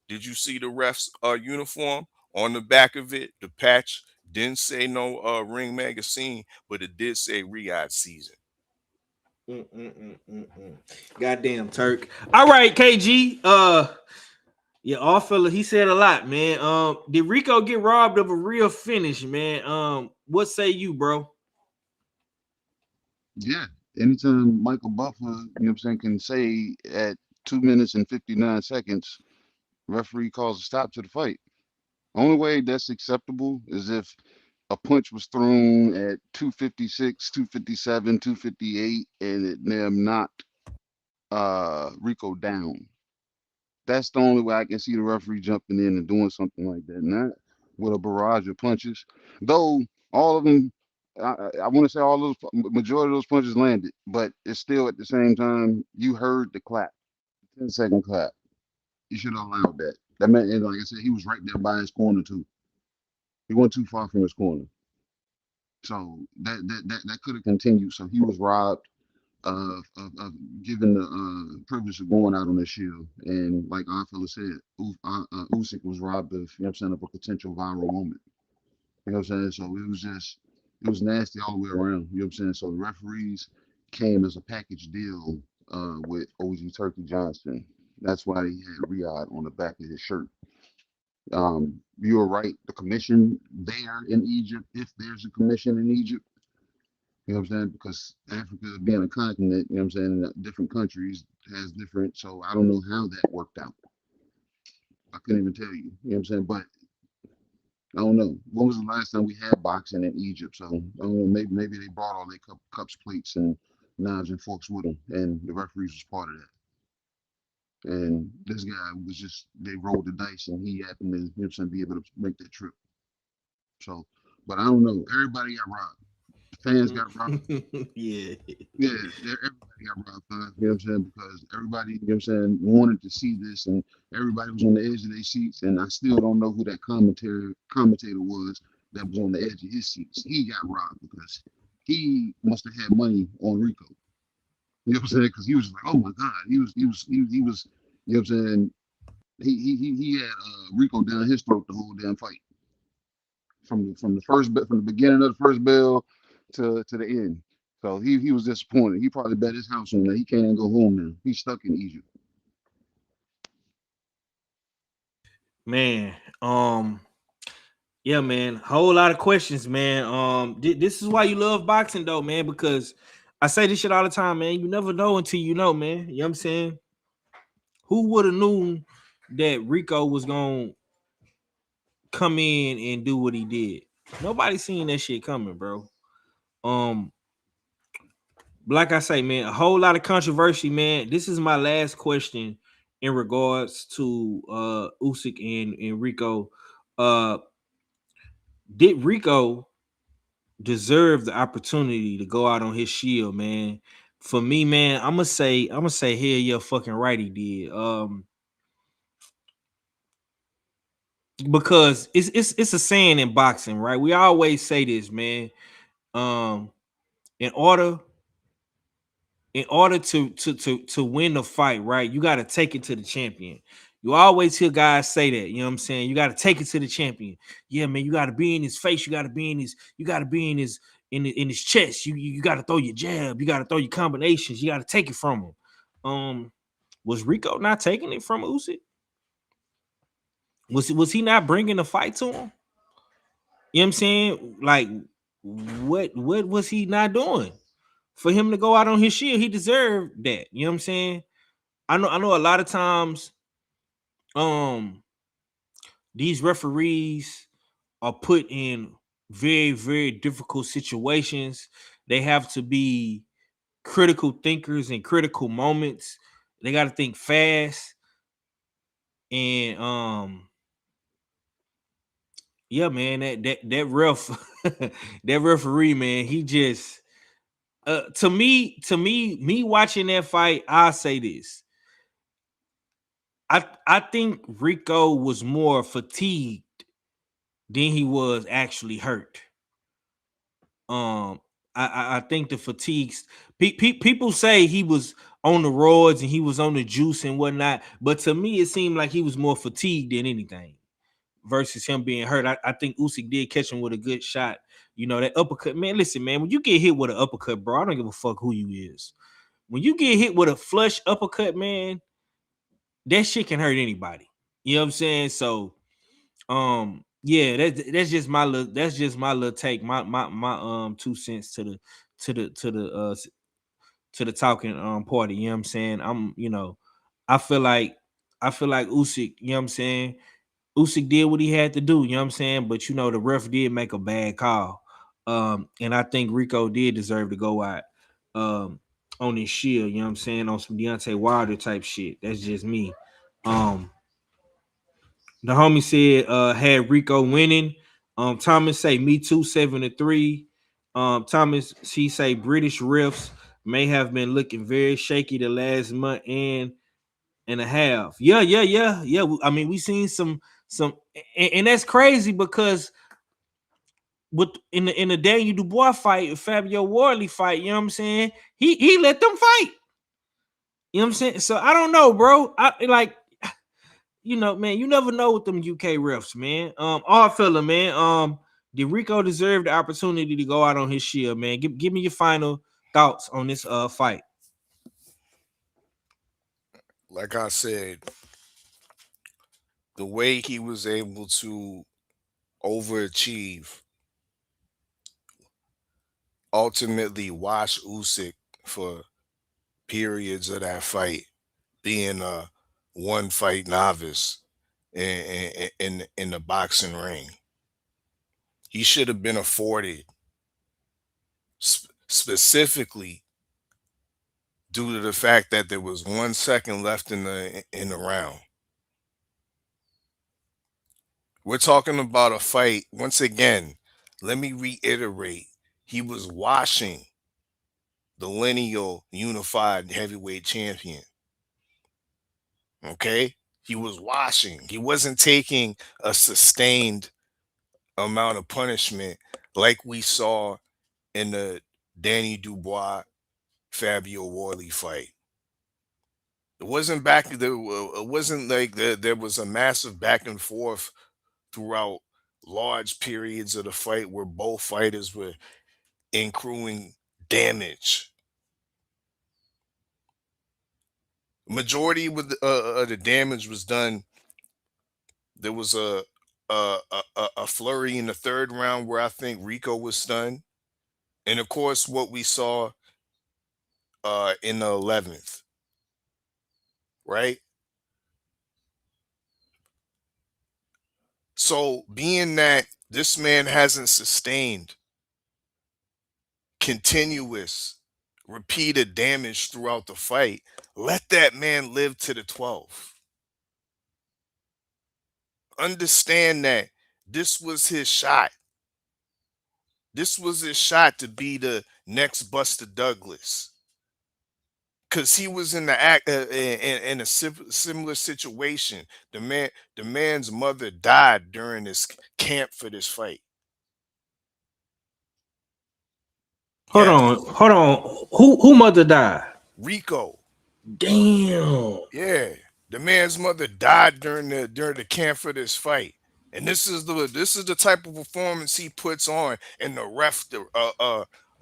did you see the refs uniform? On the back of it, the patch didn't say no Ring Magazine, but it did say Riyadh Season. Goddamn Turk. All right, KG. Yeah, all fella, he said a lot, man. Did Rico get robbed of a real finish, man? What say you, bro? Yeah. Anytime Michael Buffer, you know what I'm saying, can say at 2 minutes and 59 seconds, referee calls a stop to the fight. Only way that's acceptable is if a punch was thrown at 256, 257, 258, and it knocked Rico down. That's the only way I can see the referee jumping in and doing something like that. Not with a barrage of punches. Though all of them, I want to say all those, majority of those punches landed, but it's still at the same time, you heard the clap, 10-second clap. You should have allowed that. That meant, and like I said, he was right there by his corner too. He wasn't too far from his corner. So that could have continued. So he was robbed of given the privilege of going out on the shield. And like our fella said, Usyk was robbed of, you know what I'm saying, of a potential viral moment. You know what I'm saying? So it was nasty all the way around. You know what I'm saying? So the referees came as a package deal with OG Turkey Johnson. That's why he had Riyadh on the back of his shirt. You were right. The commission there in Egypt, if there's a commission in Egypt, you know what I'm saying? Because Africa being a continent, you know what I'm saying, different countries has different. So I don't know how that worked out. I couldn't even tell you. You know what I'm saying? But I don't know. When was the last time we had boxing in Egypt? So I don't know. Maybe they brought all their cups, plates, and knives and forks with them, and the referees was part of that. And this guy was just, they rolled the dice, and he happened to, you know what I'm saying, be able to make that trip. So, but I don't know. Everybody got robbed. Fans got robbed. Yeah. Yeah, everybody got robbed, you know what I'm saying? Because everybody, you know what I'm saying, wanted to see this, and everybody was on the edge of their seats, and I still don't know who that commentator was that was on the edge of his seats. He got robbed because he must have had money on Rico. You know what I'm saying? Because he was like, oh my God, he was, you know what I'm saying? He had Rico down his throat the whole damn fight. From the beginning of the first bell to the end. So he was disappointed. He probably bet his house on that. He can't even go home now. He's stuck in Egypt. Man, yeah, man, whole lot of questions, man. This is why you love boxing, though, man, because I say this shit all the time, man. You never know until you know, man. You know what I'm saying? Who would have known that Rico was gonna come in and do what he did? Nobody seen that shit coming, bro. Like I say, man, a whole lot of controversy, man. This is my last question in regards to Usyk and Rico. Did Rico deserve the opportunity to go out on his shield, man? For me, man, I'm gonna say, hell yeah, fucking right, he did. Because it's a saying in boxing, right? We always say this, man. In order to win the fight, right, you got to take it to the champion. You always hear guys say that, you know what I'm saying? You got to take it to the champion. Yeah, man, you got to be in his face, you got to be in his chest. You got to throw your jab, you got to throw your combinations, you got to take it from him. Was Rico not taking it from Usyk? Was he not bringing the fight to him? You know what I'm saying? Like, what was he not doing for him to go out on his shield? He deserved that. You know what I'm saying? I know a lot of times these referees are put in very, very difficult situations. They have to be critical thinkers in critical moments. They got to think fast. And yeah, man, that ref that referee, man, he just to me watching that fight, I'll say this. I think Rico was more fatigued than he was actually hurt. I think the fatigues. People say he was on the roids and he was on the juice and whatnot, but to me, it seemed like he was more fatigued than anything versus him being hurt. I think Usyk did catch him with a good shot. You know, that uppercut, man. Listen, man, when you get hit with an uppercut, bro, I don't give a fuck who you is. When you get hit with a flush uppercut, man, that shit can hurt anybody. You know what I'm saying? So, yeah, that's just my little take, my 2 cents to the talking party. You know what I'm saying? I feel like Usyk, you know what I'm saying? Usyk did what he had to do, you know what I'm saying? But the ref did make a bad call. And I think Rico did deserve to go out on his shield, you know what I'm saying, on some Deontay Wilder type shit. That's just me. The homie said had Rico winning. Thomas say me too, 7-3. Thomas, he say British refs may have been looking very shaky the last month and a half. Yeah. I mean, we seen some, and that's crazy because with in the Daniel Dubois fight, Fabio Wardley fight, you know what I'm saying? He let them fight. You know what I'm saying? So I don't know, bro. Man, you never know with them UK refs, man. All fella, man. Did Rico deserve the opportunity to go out on his shield, man? Give me your final thoughts on this fight. Like I said, the way he was able to overachieve, ultimately wash Usyk for periods of that fight, being a one fight novice in the boxing ring. He should have been afforded specifically due to the fact that there was 1 second left in the round. We're talking about a fight. Once again, let me reiterate, he was washing the lineal unified heavyweight champion. Okay? He was washing. He wasn't taking a sustained amount of punishment like we saw in the Danny Dubois Fabio Worley fight. It wasn't it wasn't like there was a massive back and forth throughout large periods of the fight where both fighters were accruing damage. Majority of the damage was done. There was a flurry in the third round where I think Rico was stunned, and of course what we saw in the 11th, right? So being that this man hasn't sustained continuous repeated damage throughout the fight, let that man live to the 12th. Understand that this was his shot. This was his shot to be the next Buster Douglas, because he was in a similar situation. The man's mother died during this camp for this fight. Hold on. Who mother died? Rico. Damn. Yeah, the man's mother died during the camp for this fight, and this is the type of performance he puts on, and the ref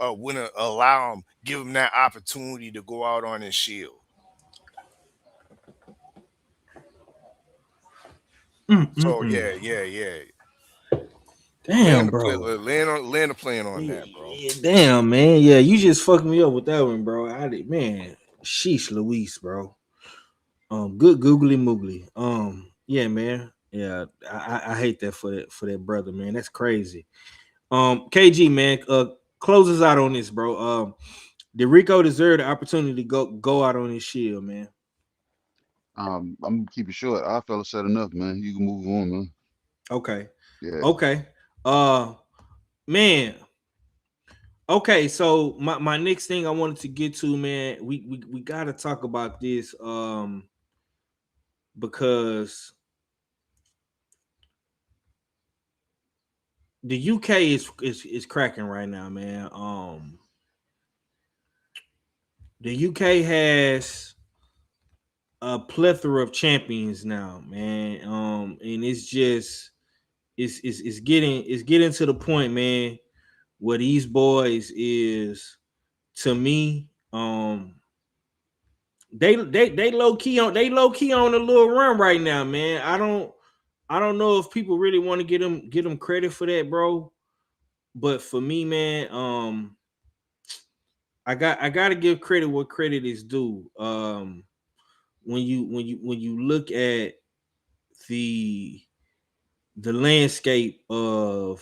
wouldn't allow him, give him that opportunity to go out on his shield. So yeah. Damn, bro. Land a plane on that, bro. Damn, man. Yeah, you just fucked me up with that one, bro. Man, sheesh, Luis, bro. Good googly moogly. Yeah, man. Yeah, I hate that for that brother, man. That's crazy. KG, man, close us out on this, bro. Did Rico deserve the opportunity to go out on his shield, man? I'm gonna keep it short. Our fella said enough, man. You can move on, man. Okay. Yeah. Okay. Man. Okay, so my next thing I wanted to get to, man, we gotta talk about this because the UK is cracking right now, man. The UK has a plethora of champions now, man. And it's just it's getting to the point, man, where these boys is, to me, they low key on a little run right now, man. I don't know if people really want to get them credit for that, bro. But for me, man, I gotta give credit what credit is due. When you look at the landscape of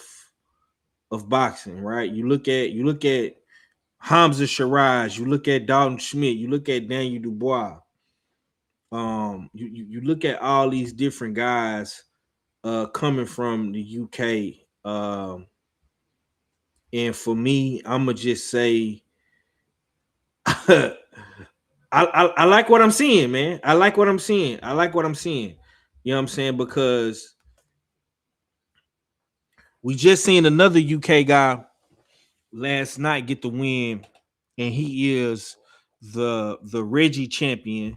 boxing, right? You look at Hamza Shiraz, you look at Dalton Schmidt, you look at Daniel Dubois. You look at all these different guys coming from the UK. And for me, I'ma just say I like what I'm seeing, man. I like what I'm seeing. You know what I'm saying? Because we just seen another UK guy last night get the win, and he is the Reggie champion.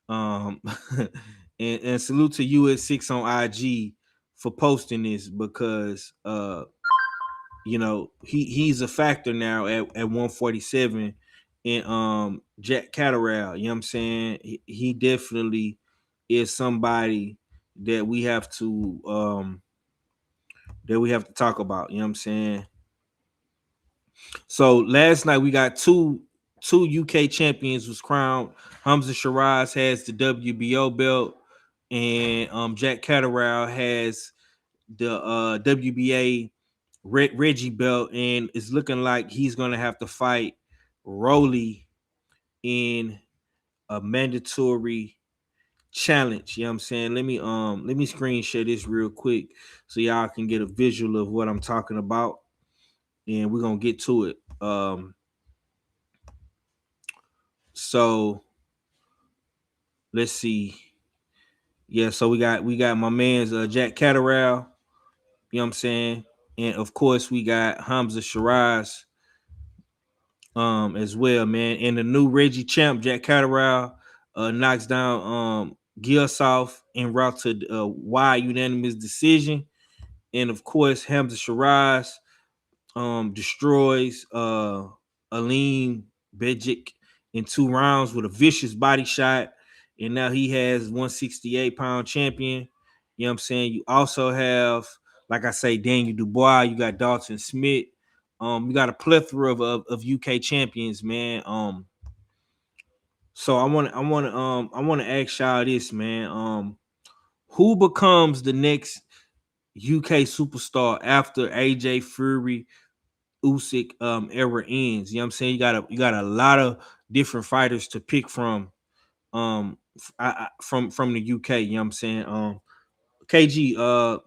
And salute to US6 on IG for posting this, because you know, he's a factor now at 147 in Jack Catterall. You know what I'm saying? He definitely is somebody that we have to talk about. You know what I'm saying? So last night we got two UK champions was crowned. Hamza Shiraz has the WBO belt, and Jack Catterall has the WBA Reggie belt, and it's looking like he's gonna have to fight Rolly in a mandatory challenge. You know what I'm saying? Let me screen share this real quick so y'all can get a visual of what I'm talking about, and we're gonna get to it. So let's see. Yeah, so we got my man's Jack Catterall, you know what I'm saying? And of course we got Hamza Shiraz as well, man. And the new Reggie champ, Jack Catterall, knocks down Gilsoff en route to wide unanimous decision. And of course, Hamza Shiraz destroys Aleem Bejic in 2 rounds with a vicious body shot. And now he has 168-pound champion. You know what I'm saying? You also have, like I say, Daniel Dubois. You got Dalton Smith. You got a plethora of UK champions, man. So I want to ask y'all this, man. Who becomes the next UK superstar after AJ Fury Usyk era ends? You know what I'm saying? You got a lot of different fighters to pick from from the UK, you know what I'm saying? KG,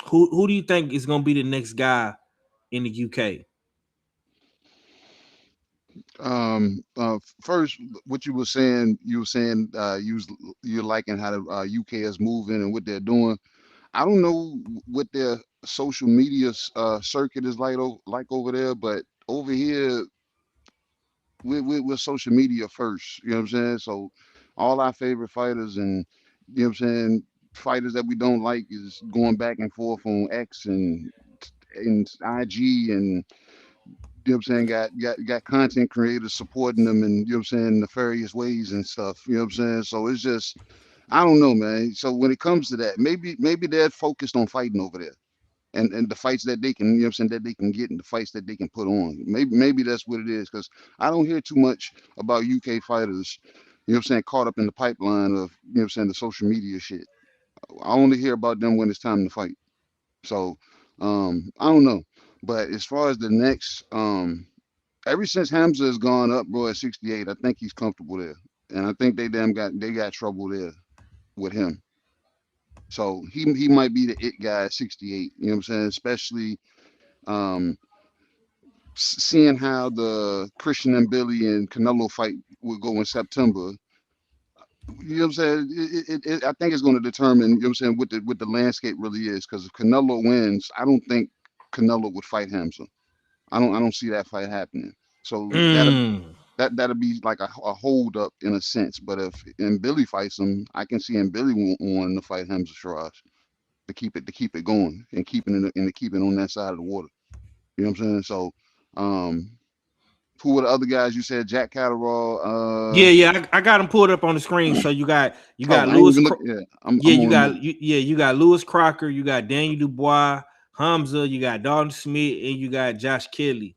who do you think is going to be the next guy in the UK? First, what you were saying, you're liking how the UK is moving and what they're doing. I don't know what their social media circuit is like over there, but over here we're social media first. You know what I'm saying? So all our favorite fighters and you know what I'm saying, fighters that we don't like is going back and forth on X and IG and you know what I'm saying, got content creators supporting them and you know what I'm saying, nefarious ways and stuff. You know what I'm saying? So it's just I don't know, man. So when it comes to that, maybe they're focused on fighting over there. And the fights that they can, you know what I'm saying, that they can get and the fights that they can put on. Maybe that's what it is, because I don't hear too much about UK fighters, you know what I'm saying, caught up in the pipeline of, you know what I'm saying, the social media shit. I only hear about them when it's time to fight. So I don't know. But as far as the next, ever since Hamza has gone up, bro, at 68, I think he's comfortable there. And I think they got trouble there with him. So he might be the it guy at 68, you know what I'm saying? Especially seeing how the Christian and Billy and Canelo fight will go in September. You know what I'm saying? I think it's going to determine, you know what I'm saying, what the landscape really is. Because if Canelo wins, I don't think Canelo would fight Hamza. I don't see that fight happening. So that'll be like a hold up in a sense. But if Billy fights him, I can see Billy wanting to fight Hamza Shiraz to keep it going and keeping it on that side of the water. You know what I'm saying? So who were the other guys you said? Jack Catterall. Yeah, I got him pulled up on the screen. So you got Lewis. You got Lewis Crocker. You got Daniel Dubois, Hamza. You got Dalton Smith, and you got Josh Kelly.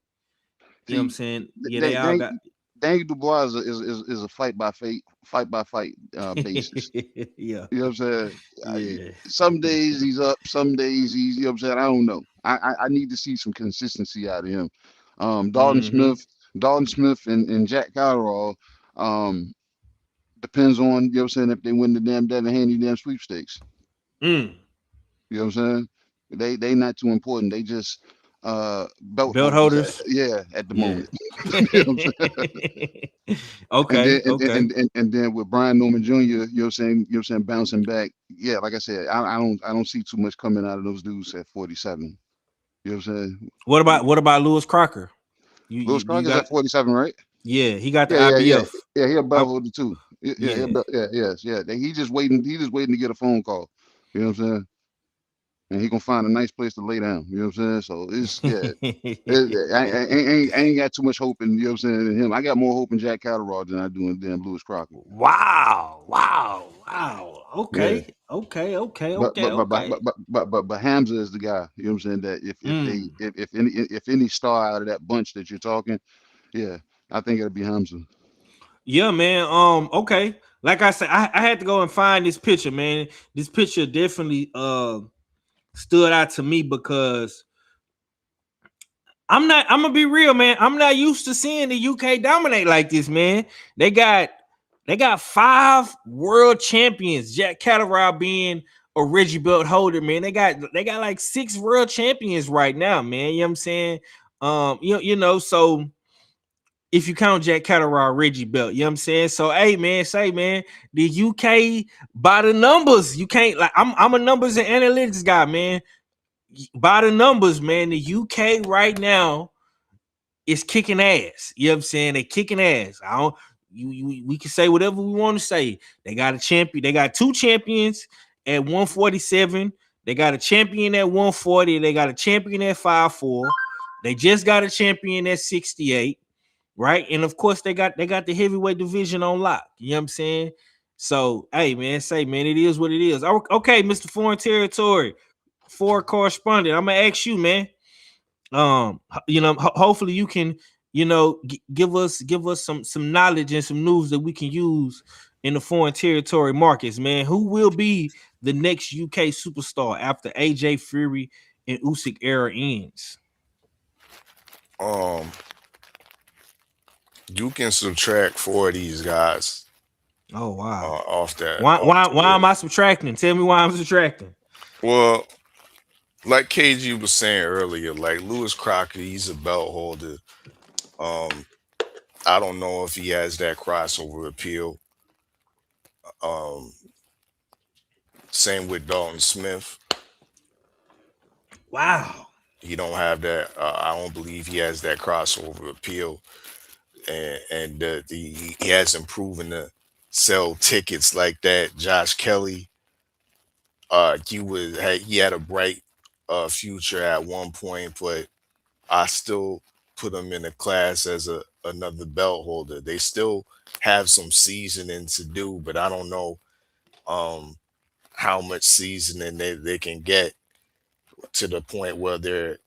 You know what I'm saying? Yeah, they all got. Daniel Dubois is a fight by fight basis. Yeah, you know what I'm saying. Yeah. Some days he's up, some days he's, you know what I'm saying. I don't know. I need to see some consistency out of him. Dalton Smith and Jack Catterall. Depends on, you know what I'm saying, if they win the damn handy sweepstakes. You know what I'm saying? They not too important. They just belt holders. At the moment. You know okay. And then with Brian Norman Jr., you know what I'm saying, bouncing back. Yeah, like I said, I don't see too much coming out of those dudes at 47. You know what I'm saying? What about Lewis Crocker? Lewis Crocker's at 47, right? Yeah, he got the IBF. Yeah, he a belt holder too. Yeah. He just waiting to get a phone call. You know what I'm saying? and he gonna find a nice place to lay down. You know what I'm saying? So it's I ain't got too much hope in, you know what I'm saying, in him. I got more hope in Jack Catterall than I do in damn Lewis Crockett. Wow. Yeah. Okay. But Hamza is the guy. You know what I'm saying? That if any star out of that bunch that you're talking, yeah, I think it'll be Hamza. Yeah, man. Okay. Like I said, I had to go and find this picture, man. This picture definitely stood out to me because I'm gonna be real, man. I'm not used to seeing the UK dominate like this, man. They got 5 world champions, Jack Catterall being a Reggie belt holder, man. They got like 6 world champions right now, man. You know what I'm saying? You know, so if you count Jack Catterall, Reggie belt, you know what I'm saying? So hey man, the UK by the numbers. You can't like I'm a numbers and analytics guy, man. By the numbers, man, the UK right now is kicking ass. You know what I'm saying? They kicking ass. I don't we can say whatever we want to say. They got a champion, they got 2 champions at 147. They got a champion at 140. They got a champion at 5'4". They just got a champion at 68. Right, and of course they got the heavyweight division on lock. You know what I'm saying? So hey man, it is what it is. Okay, Mr. Foreign Territory, foreign correspondent, I'm gonna ask you, man. You know, hopefully you can, you know, give us some knowledge and some news that we can use in the foreign territory markets, man. Who will be the next UK superstar after AJ Fury and Usyk era ends? You can subtract 4 of these guys. Oh wow! Off that. Why am I subtracting? Tell me why I'm subtracting. Well, like KG was saying earlier, like Lewis Crockett, he's a belt holder. I don't know if he has that crossover appeal. Same with Dalton Smith. Wow. He don't have that. I don't believe he has that crossover appeal, and he hasn't proven to sell tickets like that. Josh Kelly, he had a bright future at one point, but I still put him in a class as another belt holder. They still have some seasoning to do, but I don't know how much seasoning they can get to the point where they're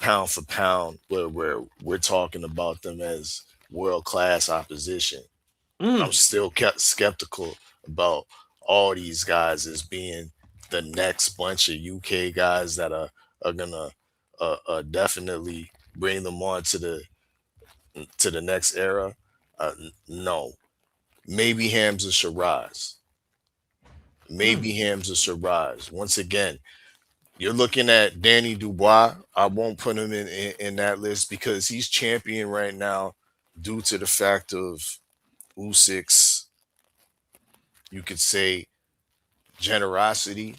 pound for pound, where we're talking about them as world class opposition. I'm still skeptical about all these guys as being the next bunch of UK guys that are gonna definitely bring them on to the next era. No, maybe Hamza should rise. Maybe Hamza should rise. Once again, you're looking at Danny Dubois. I won't put him in that list because he's champion right now due to the fact of Usyk's, you could say, generosity,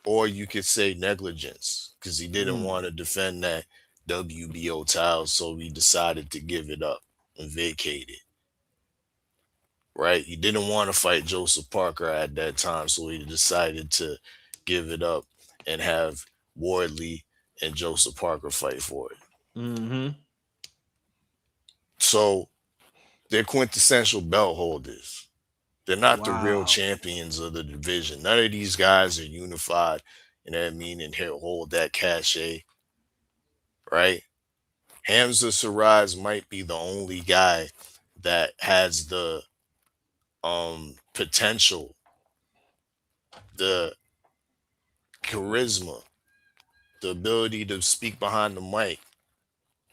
or you could say negligence, because he didn't want to defend that WBO title, so he decided to give it up and vacate it. Right? He didn't want to fight Joseph Parker at that time, so he decided to give it up and have Wardley and Joseph Parker fight for it. So they're quintessential belt holders. They're not the real champions of the division. None of these guys are unified, you know what I mean, and hold that cachet, right? Hamza Saraj might be the only guy that has the potential, the charisma, the ability to speak behind the mic,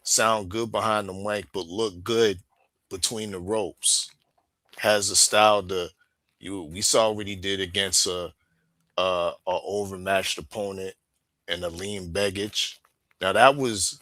sound good behind the mic, but look good between the ropes. Has a style we saw what he did against a overmatched opponent and a lean Begic. Now that was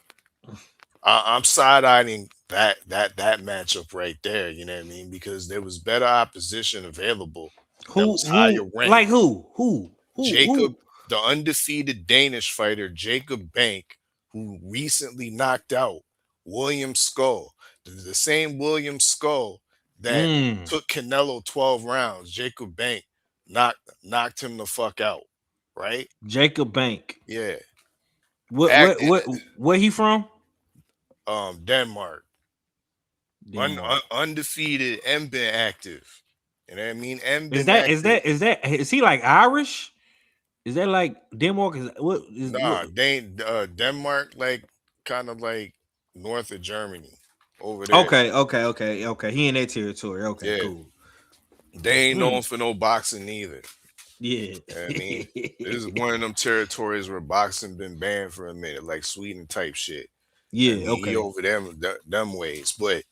I'm side-eyeing that matchup right there, you know what I mean? Because there was better opposition available that was higher ranked. Like who? Jacob, the undefeated Danish fighter, Jacob Bank, who recently knocked out William Skull, the same William Skull that took Canelo 12 rounds. Jacob Bank knocked him the fuck out, right? Jacob Bank. Yeah. Where he from? Denmark. Denmark. Undefeated and been active. You know what I mean? And Is been active. is he like Irish? Is that like Denmark? Denmark, like kind of like north of Germany over there. Okay. He in that territory. Okay, cool. They ain't known for no boxing either. Yeah. You know what I mean? This is one of them territories where boxing been banned for a minute, like Sweden type shit. Yeah, I mean, he over them ways. But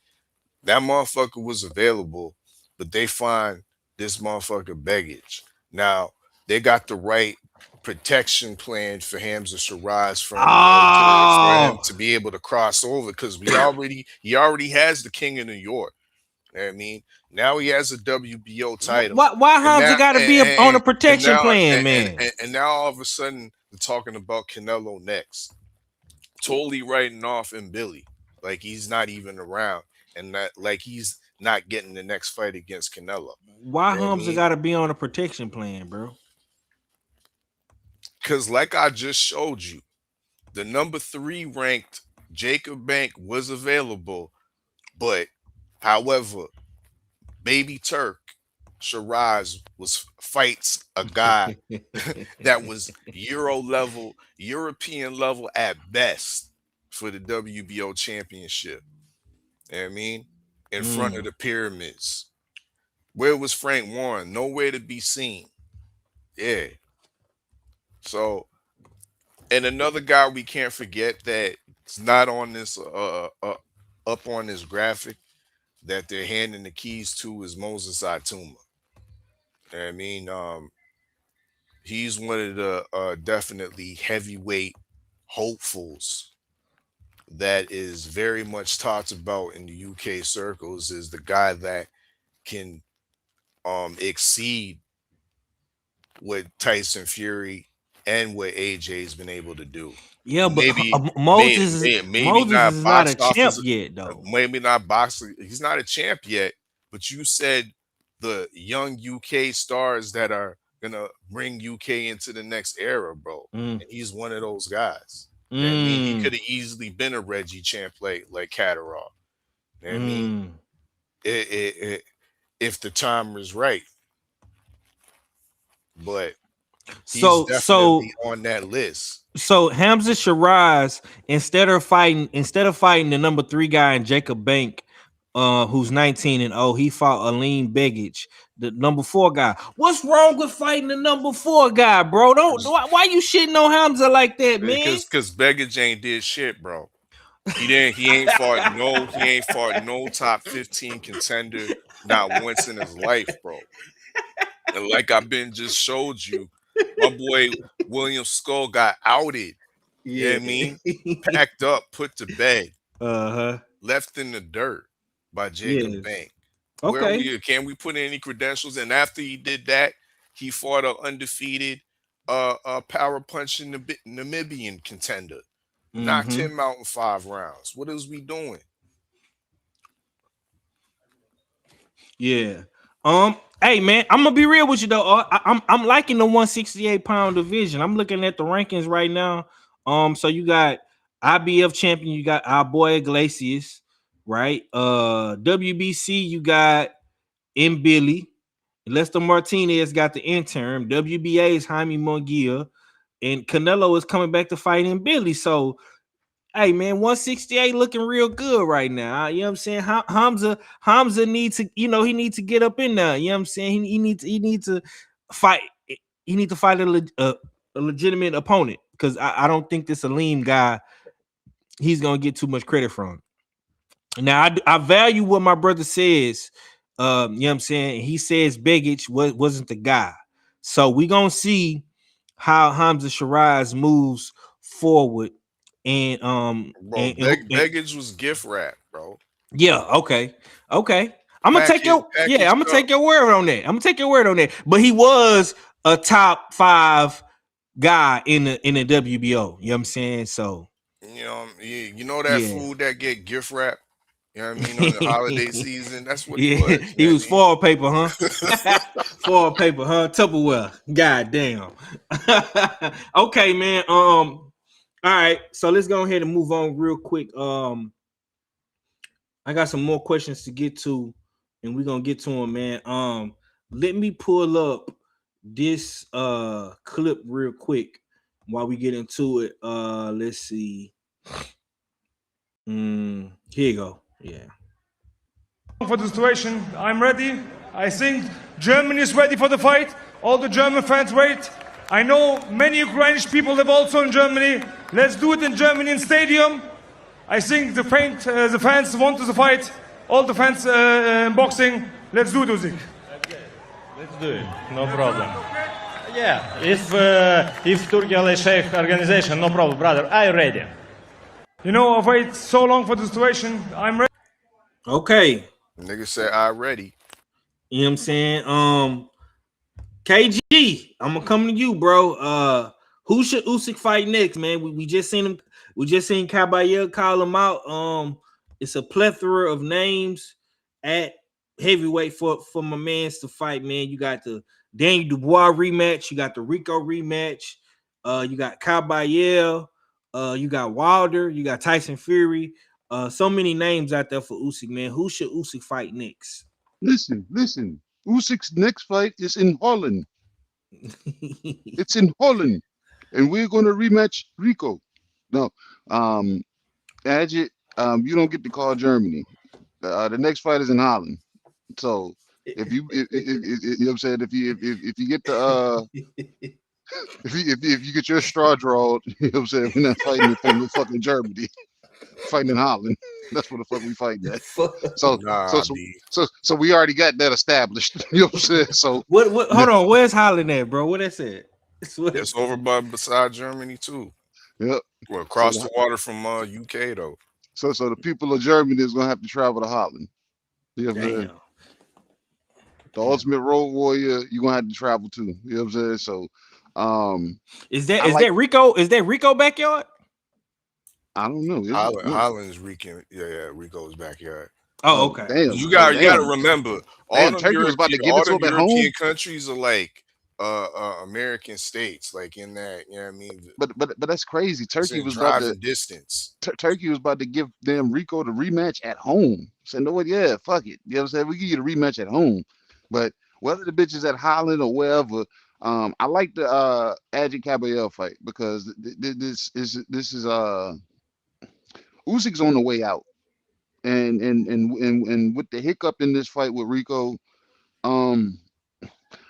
that motherfucker was available, but they find this motherfucker baggage. Now, they got the right protection plan for Hamza Shiraz for him to be able to cross over, because he already has the King of New York. You know what I mean? Now he has a WBO title. Why Hamza got to be on a protection plan, man? And now all of a sudden they're talking about Canelo next. Totally writing off Billy like he's not even around, and that like he's not getting the next fight against Canelo. Why Hamza got to be on a protection plan, bro? Because like I just showed you, the number 3 ranked Jacob Bank was available, but however, Baby Turk Shiraz fights a guy that was European level at best for the WBO championship. You know what I mean? In front of the pyramids. Where was Frank Warren? Nowhere to be seen. Yeah. So, and another guy we can't forget that's not on this up on this graphic that they're handing the keys to is Moses Atuma. You know what I mean? He's one of the definitely heavyweight hopefuls that is very much talked about in the UK circles, is the guy that can exceed what Tyson Fury and what AJ's been able to do. Yeah, but Moses is not a champ yet, though. Maybe not boxing. He's not a champ yet, but you said the young UK stars that are gonna bring UK into the next era, bro. And he's one of those guys. You know what I mean? He could have easily been a Reggie champ like Catterall. You know what I mean? If the time was right. But he's definitely on that list. So Hamza Shiraz, instead of fighting the number 3 guy in Jacob Bank, who's 19-0, he fought Aleem Begic, the number 4 guy. What's wrong with fighting the number 4 guy, bro? Why you shitting on Hamza like that, man? Because Begic ain't did shit, bro. He ain't fought no top 15 contender not once in his life, bro. And like I've been just showed you, my boy William Skull got outed. Yeah. You know what I mean? Packed up, put to bed. Left in the dirt by Jacob Bank. Okay. Can we put in any credentials? And after he did that, he fought an undefeated power punching Namibian contender. Knocked him out in 5 rounds. What is we doing? Yeah. Hey man, I'm gonna be real with you though. I'm liking the 168-pound division. I'm looking at the rankings right now. So you got IBF champion, you got our boy Iglesias, right? WBC, you got Billy. Lester Martinez got the interim. WBA is Jaime Munguia, and Canelo is coming back to fight Billy. So hey man, 168 looking real good right now. You know what I'm saying? Hamza needs to, he needs to get up in there. You know what I'm saying? He needs to fight. He needs to fight a legitimate opponent, because I don't think this Aleem guy, he's gonna get too much credit from. Now I value what my brother says. You know what I'm saying? He says Begic wasn't the guy. So we gonna see how Hamza Shiraz moves forward. And Begic was gift wrap, bro. Yeah, okay. I'm gonna take your word on that. But he was a top 5 guy in the WBO. You know what I'm saying? So you know that food that get gift wrap, You know what I mean? On the holiday season, that's what Yeah, he was. he was foil paper, huh? Foil paper, huh? Tupperware. God damn. Okay, man. All right. So let's go ahead and move on real quick. I got some more questions to get to, and we're gonna get to them, man. Let me pull up this clip real quick while we get into it. Let's see. Here you go. Yeah. For the situation, I'm ready. I think Germany is ready for the fight. All the German fans wait. I know many Ukrainian people live also in Germany. Let's do it in Germany in stadium. I think the fans want to fight. All the fans in boxing. Let's do it, Usyk. Let's do it. No problem. Yeah, if Turki Alalshikh organization, no problem, brother. I'm ready. You know, I've waited so long for the situation. I'm ready. Okay. Nigga said I ready. You know what I'm saying? KG, I'm gonna come to you, bro. Who should Usyk fight next, man? We just seen him. We just seen Caballero call him out. It's a plethora of names at heavyweight for my mans to fight, man. You got the Daniel Dubois rematch. You got the Rico rematch. You got Caballero. You got Wilder. You got Tyson Fury. So many names out there for Usyk, man. Who should Usyk fight next? Listen. Usyk's next fight is in Holland. It's in Holland, and we're going to rematch Rico. No, Ajit, you don't get to call Germany. The next fight is in Holland. So if you know what I'm saying, if you get the if you get your straw drawn, you know what I'm saying, we're not fighting in fucking Germany. Fighting in Holland. That's what the fuck we fighting at. So we already got that established. You know what I'm saying? So what hold on, where's Holland at, bro? What that said? It's over beside Germany too. Yep. Well, across the water from UK though. So the people of Germany is gonna have to travel to Holland. You know what I'm saying? The ultimate road warrior, you're gonna have to travel too. You know what I'm saying? So is that Rico backyard? I don't know. Holland's Rico's backyard. Oh, okay. Damn, you gotta remember, all the Turkey was about to give it to him at home. European countries are like American states, like in that, you know what I mean? But that's crazy. Turkey was about to distance. Turkey was about to give them Rico the rematch at home. So no, yeah, fuck it. You know what I'm saying? We give you the rematch at home. But whether the bitch is at Holland or wherever, I like the Ajit Caballero fight because this is Usyk's on the way out, and with the hiccup in this fight with Rico, I'm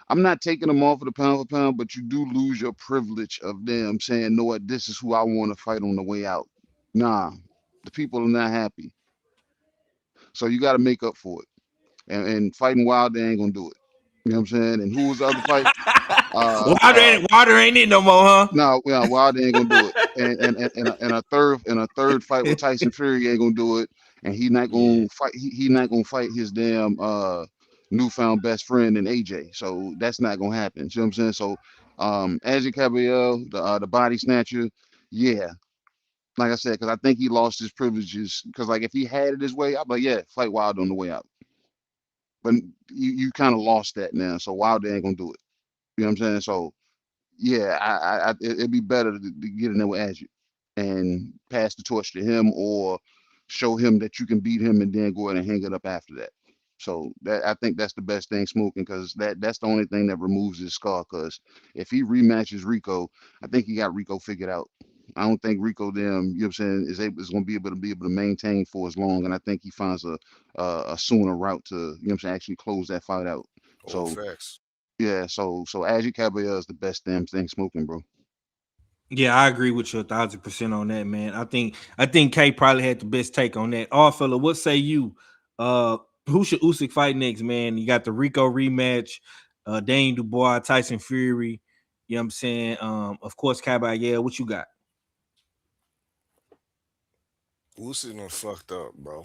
not taking him off of the pound for pound, but you do lose your privilege of them saying, "No, what? This is who I want to fight on the way out." Nah, the people are not happy, so you got to make up for it. And fighting Wilder ain't gonna do it. You know what I'm saying? And who was the other fight? Wilder ain't it no more, huh? No, yeah, Wilder ain't gonna do it. And a third fight with Tyson Fury ain't gonna do it. And he not gonna fight. He not gonna fight his damn newfound best friend in AJ. So that's not gonna happen. See what I'm saying? So Ajit Caballero, the body snatcher, yeah. Like I said, because I think he lost his privileges. Because like if he had it his way, I'd be like, yeah, fight Wilder on the way out. But you kind of lost that now. So Wilder ain't gonna do it. You know what I'm saying? So yeah, it'd be better to get in there with Ajit and pass the torch to him, or show him that you can beat him and then go ahead and hang it up after that. So I think that's the best thing, smoking, because that's the only thing that removes his scar. Because if he rematches Rico, I think he got Rico figured out. I don't think Rico you know what I'm saying, is going to be able to maintain for as long. And I think he finds a sooner route to, you know what I'm saying, actually close that fight out. So facts. Yeah, so Ajit Caballero is the best damn thing, smoking, bro. Yeah, I agree with you 1,000% on that, man. I think K probably had the best take on that. All fella, what say you? Who should Usyk fight next, man? You got the Rico rematch, Daniel Dubois, Tyson Fury. You know what I'm saying? Of course, Caballero. What you got? Usyk done fucked up, bro.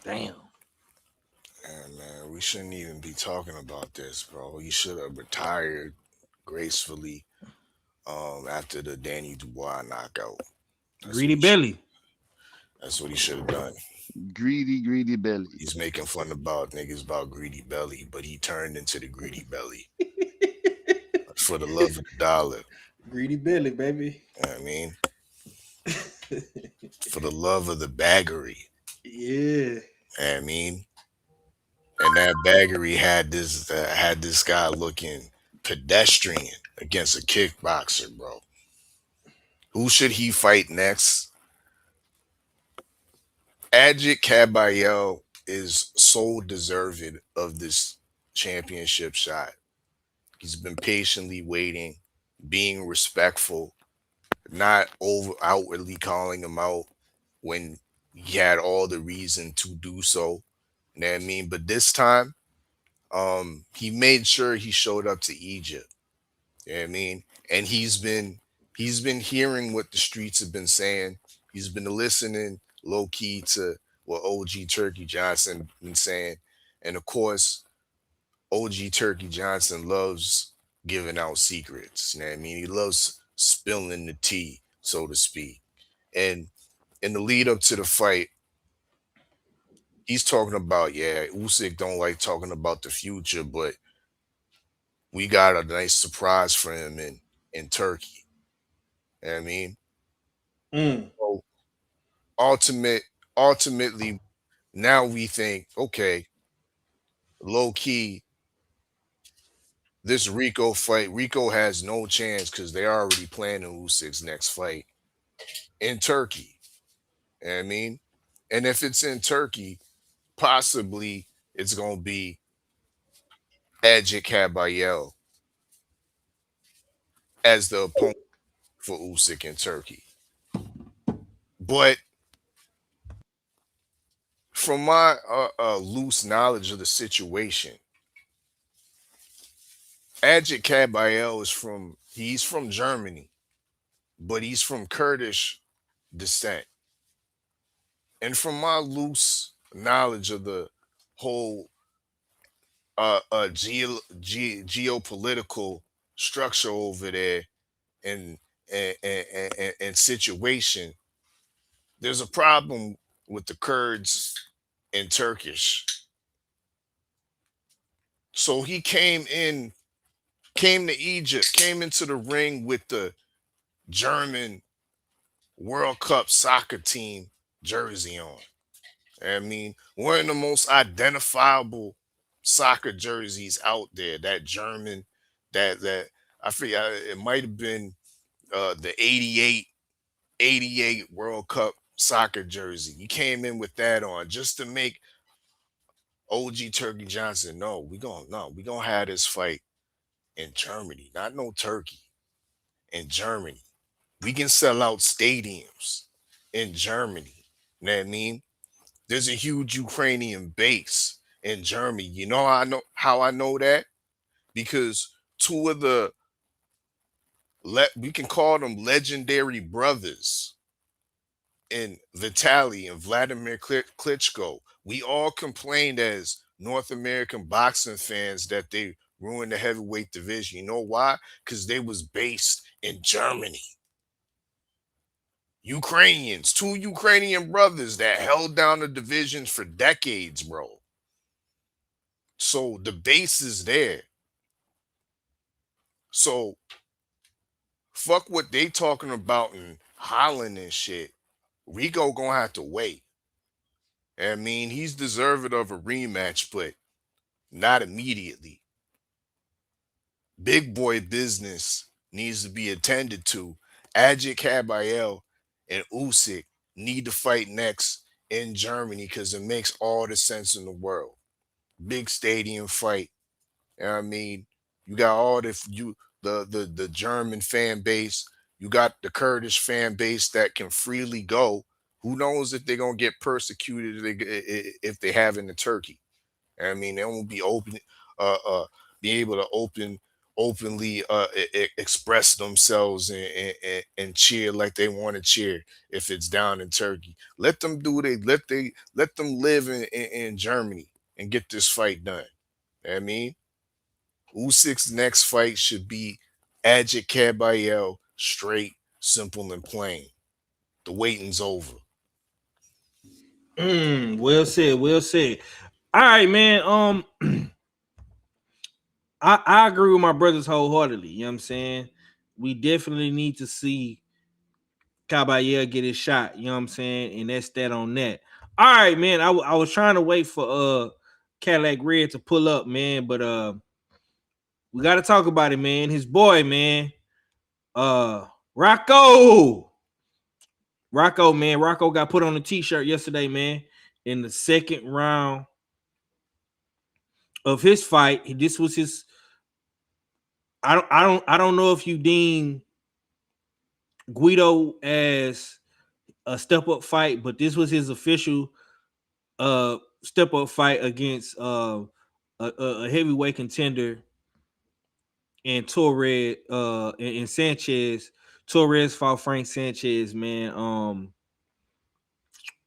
Damn. And man, we shouldn't even be talking about this, bro. He should have retired gracefully after the Danny Dubois knockout. Greedy belly. That's what he should have done. Greedy belly. He's making fun about niggas about greedy belly, but he turned into the greedy belly for the love of the dollar. Greedy Billy, baby. You know what I mean? For the love of the baggery. Yeah. You know what I mean? And that baggery had this guy looking pedestrian against a kickboxer, bro. Who should he fight next? Ajit Kabayel is so deserving of this championship shot. He's been patiently waiting, being respectful, not over outwardly calling him out when he had all the reason to do so. You know what I mean? But this time, he made sure he showed up to Egypt. You know what I mean? And he's been hearing what the streets have been saying. He's been listening low key to what OG Turkey Johnson been saying. And of course, OG Turkey Johnson loves giving out secrets. You know what I mean? He loves spilling the tea, so to speak. And in the lead up to the fight, he's talking about, yeah, Usyk don't like talking about the future, but we got a nice surprise for him in Turkey. You know what I mean? So ultimately, now we think, okay, low key, this Rico fight, Rico has no chance because they're already planning Usyk's next fight in Turkey. You know what I mean? And if it's in Turkey, possibly it's gonna be Ajit Kabayel as the opponent for Usyk in Turkey. But from my loose knowledge of the situation, Ajit Kabayel he's from Germany, but he's from Kurdish descent. And from my loose knowledge of the whole geopolitical structure over there and and situation, there's a problem with the Kurds in Turkish. So he came to Egypt, came into the ring with the German World Cup soccer team jersey on. I mean, one of the most identifiable soccer jerseys out there. That German, that I forget, it might have been the 88 World Cup soccer jersey. He came in with that on just to make OG Turkey Johnson we gonna have this fight in Germany, not no Turkey, in Germany. We can sell out stadiums in Germany. You know what I mean? There's a huge Ukrainian base in Germany. You know how I know that? Because two of we can call them legendary brothers in Vitaly and Vladimir Klitschko. We all complained as North American boxing fans that they ruined the heavyweight division. You know why? Because they was based in Germany. Ukrainians, two Ukrainian brothers that held down the divisions for decades, bro. So the base is there. So fuck what they talking about in Holland and shit. Rico gonna have to wait. I mean, he's deserving of a rematch, but not immediately. Big boy business needs to be attended to. Ajit Kabayel and Usyk need to fight next in Germany because it makes all the sense in the world. Big stadium fight. You know what I mean? You got all the German fan base. You got the Kurdish fan base that can freely go. Who knows if they're gonna get persecuted if they have in the Turkey? I mean, they won't be be able to openly express themselves and cheer like they want to cheer if it's down in Turkey. Let them do let them live in Germany and get this fight done. I mean, Usyk's next fight should be Ajit Kabayel, straight, simple, and plain. The waiting's over. Well said. Well said. All right, man. I agree with my brothers wholeheartedly. You know what I'm saying? We definitely need to see Caballero get his shot. You know what I'm saying? And that's that on that. All right, man. I was trying to wait for Cadillac Red to pull up, man, but we got to talk about it, man. His boy, man. Rocco. Rocco, man. Rocco got put on a t-shirt yesterday, man, in the second round of his fight. This was his. I don't know if you deem Guido as a step up fight, but this was his official step up fight against a heavyweight contender and Torres and Sanchez. Torres fought Frank Sanchez, man.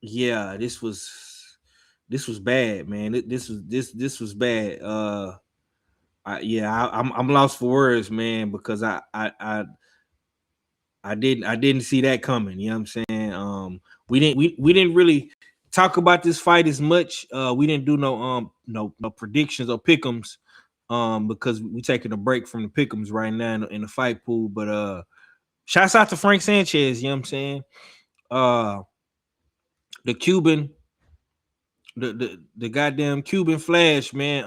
Yeah, this was bad, man. This was bad. I'm lost for words, man, because I didn't see that coming. You know what I'm saying? We didn't really talk about this fight as much. We didn't do no predictions or pick'ems because we taking a break from the pick'ems right now in the fight pool. But shouts out to Frank Sanchez. You know what I'm saying? The Cuban, the goddamn Cuban Flash, man.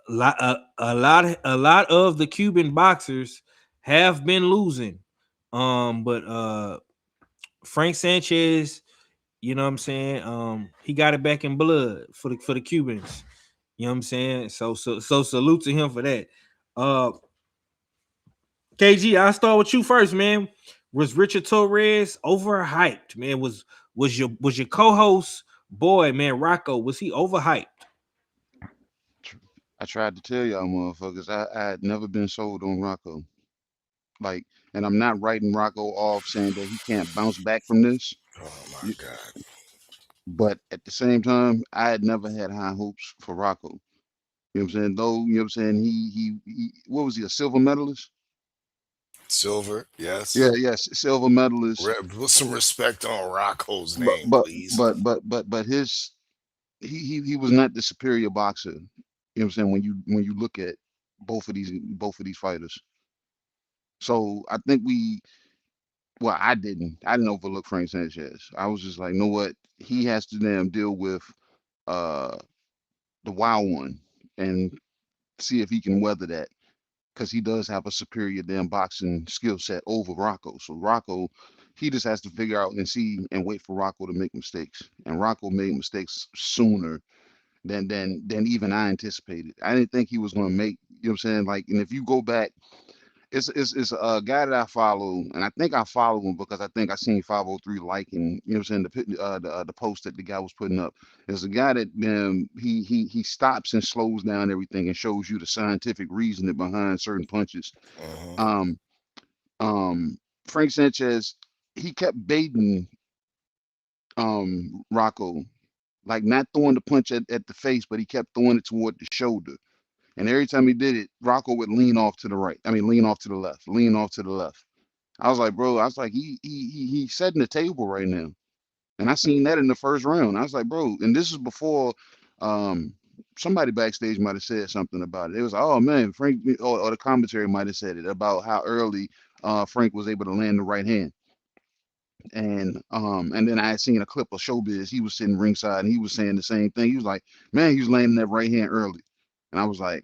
A lot of the Cuban boxers have been losing. But Frank Sanchez, you know what I'm saying? He got it back in blood for the Cubans. You know what I'm saying? So salute to him for that. KG, I'll start with you first, man. Was Richard Torres overhyped, man? Was your co-host boy, man, Rocco, was he overhyped? I tried to tell y'all motherfuckers I had never been sold on Rocco. Like, and I'm not writing Rocco off saying that he can't bounce back from this. Oh my God. But at the same time, I had never had high hopes for Rocco. You know what I'm saying? Though, you know what I'm saying? He what was he, a silver medalist? Silver, Yeah, yes. yes, silver medalist. Put some respect on Rocco's But name, but please. but his he was not the superior boxer. You know what I'm saying? When you look at both of these fighters. So I think I didn't overlook Frank Sanchez. I was just like, you know what? He has to damn deal with uh the wild one and see if he can weather that. Because he does have a superior damn boxing skill set over Rocco. So Rocco, he just has to figure out and see and wait for Rocco to make mistakes. And Rocco made mistakes sooner than even I anticipated. I didn't think he was going to make, you know what I'm saying? Like, and if you go back, it's a guy that I follow, and I think I follow him because I think I seen 503 liking, you know what I'm saying, the post that the guy was putting up. There's a guy that he stops and slows down everything and shows you the scientific reasoning behind certain punches. Um Frank Sanchez, he kept baiting Rocco, like not throwing the punch at the face, but he kept throwing it toward the shoulder. And every time he did it, Rocco would lean off to the right. I mean, lean off to the left, lean off to the left. I was like, bro, I was like, he's setting the table right now. And I seen that in the first round. I was like, bro, and this is before um somebody backstage might have said something about it. It was, oh man, Frank, or the commentary might have said it about how early Frank was able to land the right hand. And then I had seen a clip of Showbiz. He was sitting ringside and he was saying the same thing. He was like, man, he was landing that right hand early. And I was like,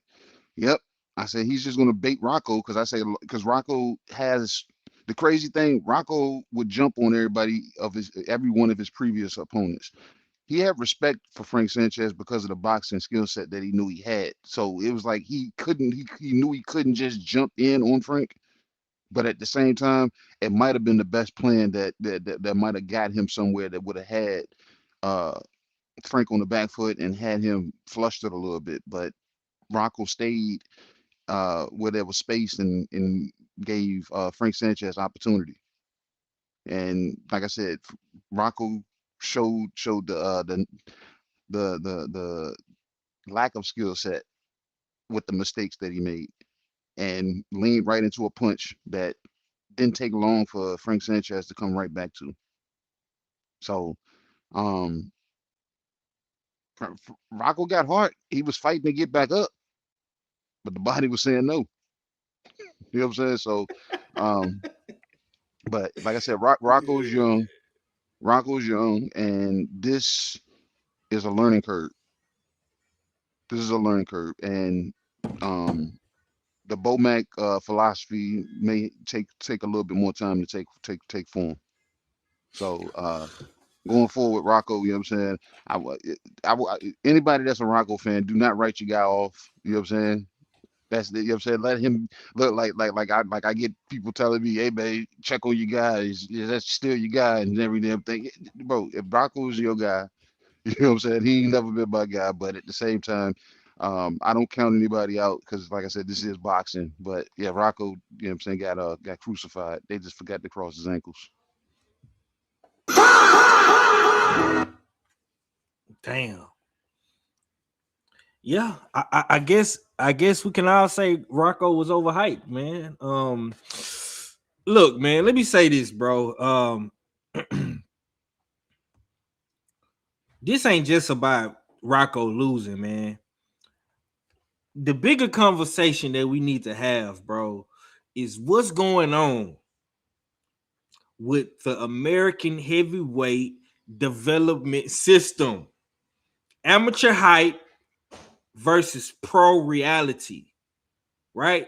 yep. I said he's just gonna bait Rocco because I say because Rocco has the crazy thing. Rocco would jump on every one of his previous opponents. He had respect for Frank Sanchez because of the boxing skill set that he knew he had. So it was like he knew he couldn't just jump in on Frank. But at the same time, it might have been the best plan that might have got him somewhere that would have had uh Frank on the back foot and had him flustered a little bit. But Rocco stayed where there was space and gave Frank Sanchez opportunity. And like I said, Rocco showed the lack of skill set with the mistakes that he made and leaned right into a punch that didn't take long for Frank Sanchez to come right back to. So Rocco got hard. He was fighting to get back up, but the body was saying no. You know what I'm saying? So, um, but like I said, Rocco's young. Rocco's young, and this is a learning curve. This is a learning curve, and the Bomac philosophy may take a little bit more time to take form. So going forward, Rocco, you know what I'm saying? Anybody that's a Rocco fan, do not write your guy off. You know what I'm saying? You know what I'm saying? Let him look like I get people telling me, hey man, check on your guys. That's still your guy and every damn thing. Bro, if Rocco is your guy, you know what I'm saying? He ain't never been my guy, but at the same time, I don't count anybody out because, like I said, this is boxing. But yeah, Rocco, you know what I'm saying, got crucified. They just forgot to cross his ankles. Damn. Yeah, I guess we can all say Rocco was overhyped, man. Look, man, let me say this, bro. This ain't just about Rocco losing, man. The bigger conversation that we need to have, bro, is what's going on with the American heavyweight development system. Amateur hype versus pro reality, right?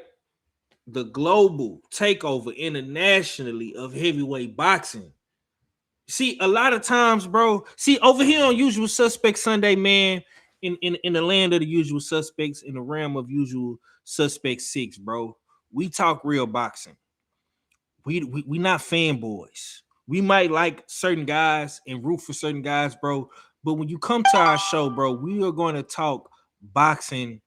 The global takeover internationally of heavyweight boxing. See, a lot of times, bro, over here on Usual Suspects Sunday, man, in the land of the usual suspects, in the realm of Usual Suspects 6, bro, we talk real boxing. We not fanboys. We might like certain guys and root for certain guys, bro, but when you come to our show, bro, we are going to talk boxing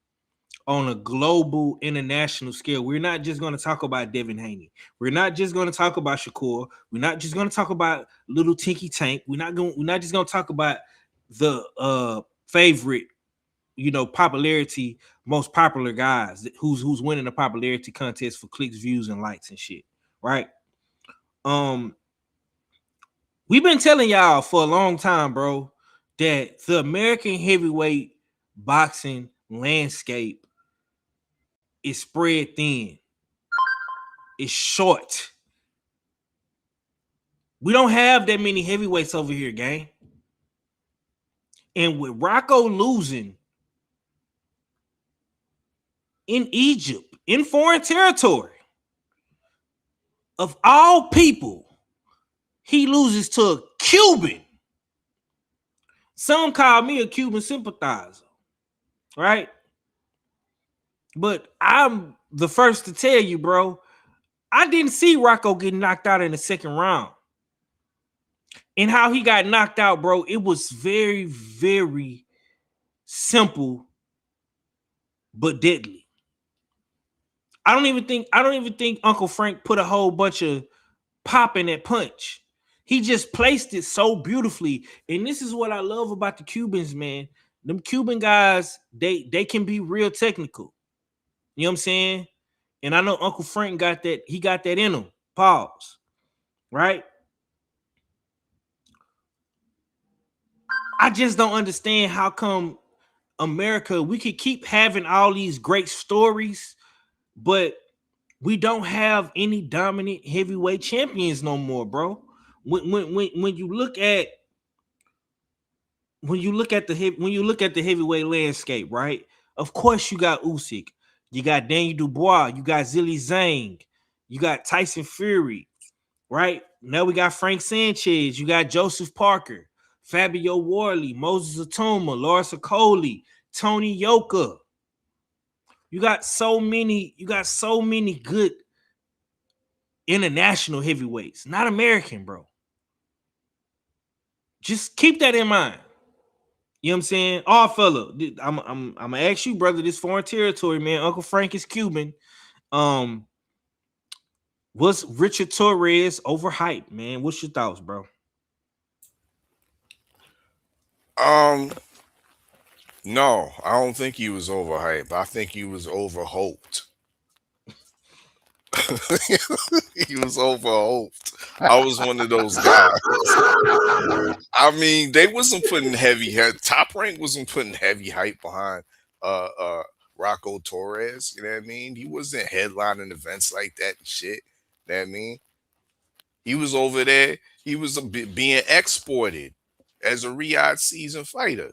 on a global, international scale. We're not just going to talk about Devin Haney. We're not just going to talk about Shakur. We're not just going to talk about little Tinky Tank. We're not just going to talk about the favorite, popularity, most popular guys who's winning the popularity contest for clicks, views, and likes and shit. Right? We've been telling y'all for a long time, bro, that the American heavyweight boxing landscape is spread thin. It's short. We don't have that many heavyweights over here, gang. And with Rocco losing in Egypt, in foreign territory, of all people, he loses to a Cuban. Some call me a Cuban sympathizer, right? But I'm the first to tell you, bro, I didn't see Rocco getting knocked out in the second round. And how he got knocked out, bro, it was very, very simple but deadly. I don't even think Uncle Frank put a whole bunch of pop in that punch. He just placed it so beautifully. And this is what I love about the Cubans, man. Them Cuban guys, they can be real technical. You know what I'm saying? And I know Uncle Frank got that. He got that in him. Pause. Right? I just don't understand how come America, we could keep having all these great stories, but we don't have any dominant heavyweight champions no more, bro. When you look at the heavyweight landscape, right? Of course you got Usyk, you got Daniel Dubois, you got Zilly Zhang, you got Tyson Fury, right? Now we got Frank Sanchez, you got Joseph Parker, Fabio Worley, Moses Atuma, Lawrence Okoli, Tony Yoka. You got so many good international heavyweights, not American, bro. Just keep that in mind. You know what I'm saying? Oh, fella, I'm gonna ask you, brother, this foreign territory, man. Uncle Frank is Cuban. Was Richard Torres overhyped, man? What's your thoughts, bro? No, I don't think he was overhyped. I think he was overhoped. He was overhoped. I was one of those guys. I mean, they wasn't putting Top Rank wasn't putting heavy hype behind uh uh Rocco Torres. You know what I mean? He wasn't headlining events like that and shit. You know what I mean? He was over there. He was being exported as a Riyadh season fighter.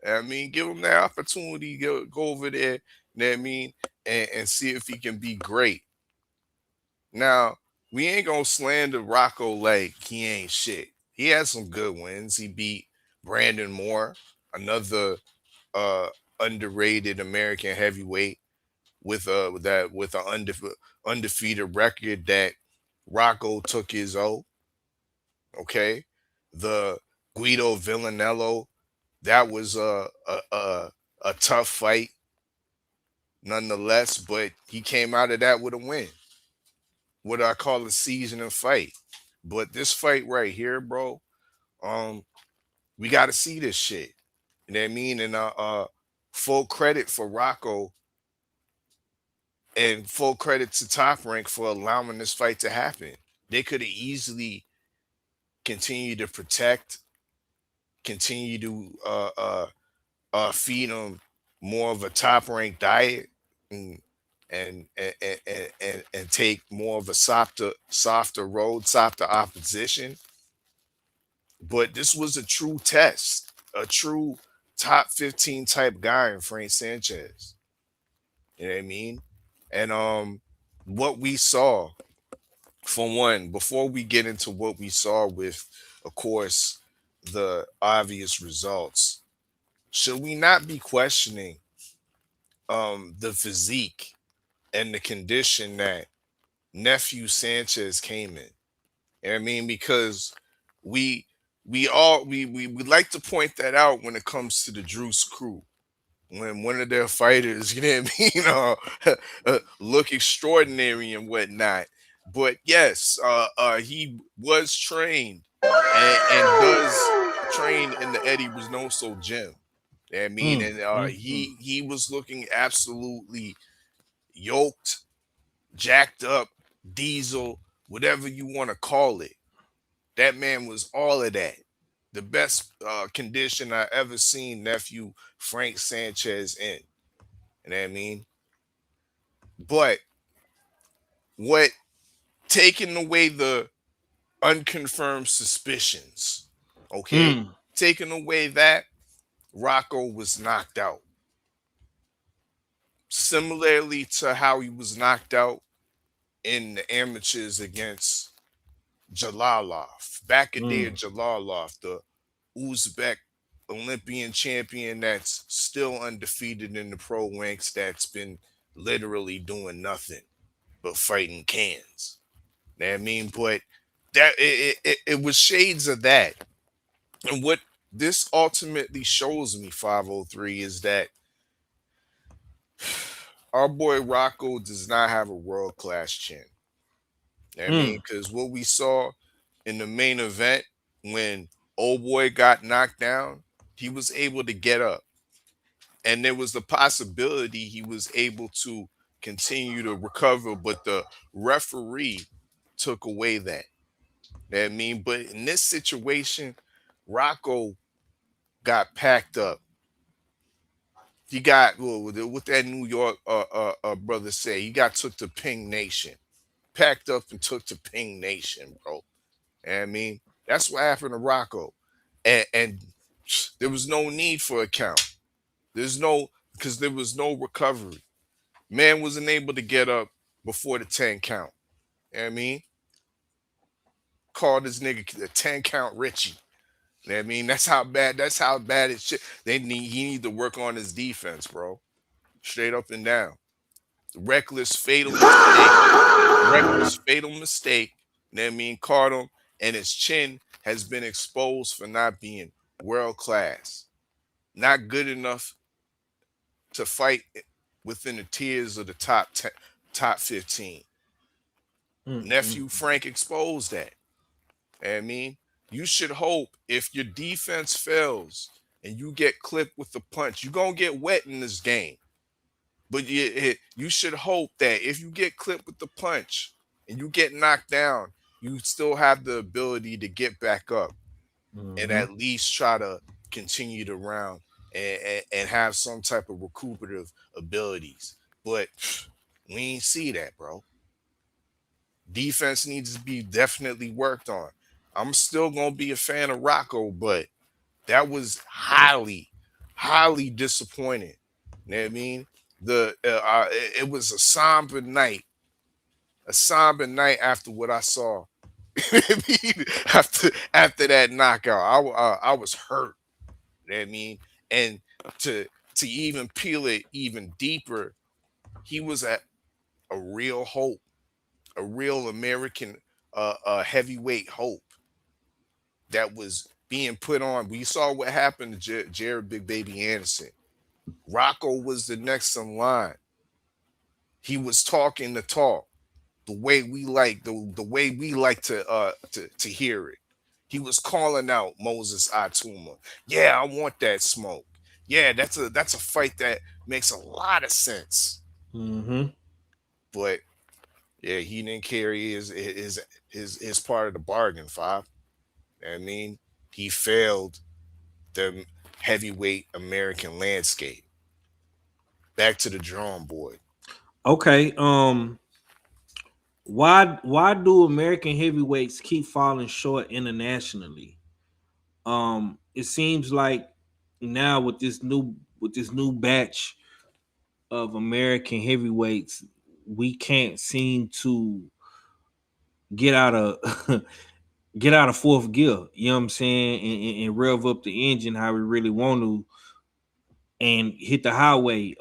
I mean, give him that opportunity. Go over there. You know what I mean? And see if he can be great. Now, we ain't gonna slander Rocco like he ain't shit. He had some good wins. He beat Brandon Moore, another uh underrated American heavyweight with an undefeated record that Rocco took his O. Okay. The Guido Villanello, that was a tough fight nonetheless, but he came out of that with a win. What I call a seasoning fight. But this fight right here, bro, we got to see this shit. You know what I mean? And full credit for Rocco and full credit to Top Rank for allowing this fight to happen. They could have easily continued to protect, continue to feed him more of a Top Rank diet, and and take more of a softer road, softer opposition. But this was a true test, a true top 15 type guy in Frank Sanchez. You know what I mean? And what we saw, for one, before we get into what we saw with, of course, the obvious results, should we not be questioning the physique and the condition that nephew Sanchez came in? You know what I mean? Because we we like to point that out when it comes to the Druce crew. When one of their fighters, you know what I mean, look extraordinary and whatnot. But yes, he was trained and does train in the Eddie Reynoso gym. You know what I mean, and he was looking absolutely yoked, jacked up, diesel, whatever you want to call it. That man was all of that. The best condition I ever seen nephew Frank Sanchez in. You know what I mean? But what, taking away the unconfirmed suspicions, okay? Taking away that, Rocco was knocked out. Similarly to how he was knocked out in the amateurs against Jalalov. Back a day of Jalalov, the Uzbek Olympian champion that's still undefeated in the pro ranks, that's been literally doing nothing but fighting cans. You know what I mean? But that it was shades of that. And what this ultimately shows me, 503, is that our boy Rocco does not have a world-class chin. You know what I mean? Because what we saw in the main event when old boy got knocked down, he was able to get up. And there was the possibility he was able to continue to recover, but the referee took away that. You know what I mean? But in this situation, Rocco got packed up. He got, well, what that New York brother say, he got took to Ping Nation. Packed up and took to Ping Nation, bro. You know what I mean? That's what happened to Rocco. And there was no need for a count. Because there was no recovery. Man wasn't able to get up before the 10 count. You know what I mean? Called this nigga a 10 count Richie. You know what I mean? That's how bad it's shit. He need to work on his defense, bro. Straight up and down. Reckless, fatal mistake. You know what I mean? Caught him, and his chin has been exposed for not being world class. Not good enough to fight within the tiers of the top 15. Nephew Frank exposed that. You know what I mean? You should hope if your defense fails and you get clipped with the punch, you're going to get wet in this game. But you should hope that if you get clipped with the punch and you get knocked down, you still have the ability to get back up and Mhm. at least try to continue the round and have some type of recuperative abilities. But we ain't see that, bro. Defense needs to be definitely worked on. I'm still gonna be a fan of Rocco, but that was highly disappointing. You know what I mean? It was a somber night after what I saw. I mean, after that knockout, I was hurt. You know what I mean? And to to even peel it even deeper, he was a real hope, a real American heavyweight hope that was being put on. We saw what happened to Jared Big Baby Anderson. Rocco was the next in line. He was talking the talk the way we like the way we like to hear it. He was calling out Moses Atuma. Yeah, I want that smoke. Yeah, that's a fight that makes a lot of sense. Mm-hmm. But yeah, he didn't carry his part of the bargain, Five. I mean, he failed the heavyweight American landscape. Back to the drawing board. Okay. Why do American heavyweights keep falling short internationally? It seems like now with this new batch of American heavyweights, we can't seem to get out of get out of fourth gear. You know what I'm saying? And rev up the engine how we really want to and hit the highway.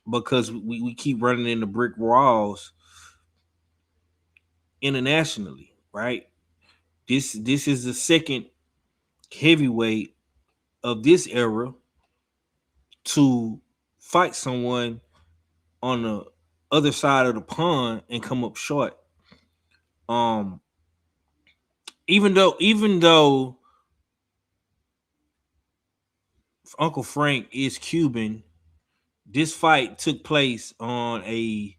Because we keep running into brick walls internationally, right? This is the second heavyweight of this era to fight someone on the other side of the pond and come up short. Um, even though Uncle Frank is Cuban, this fight took place on a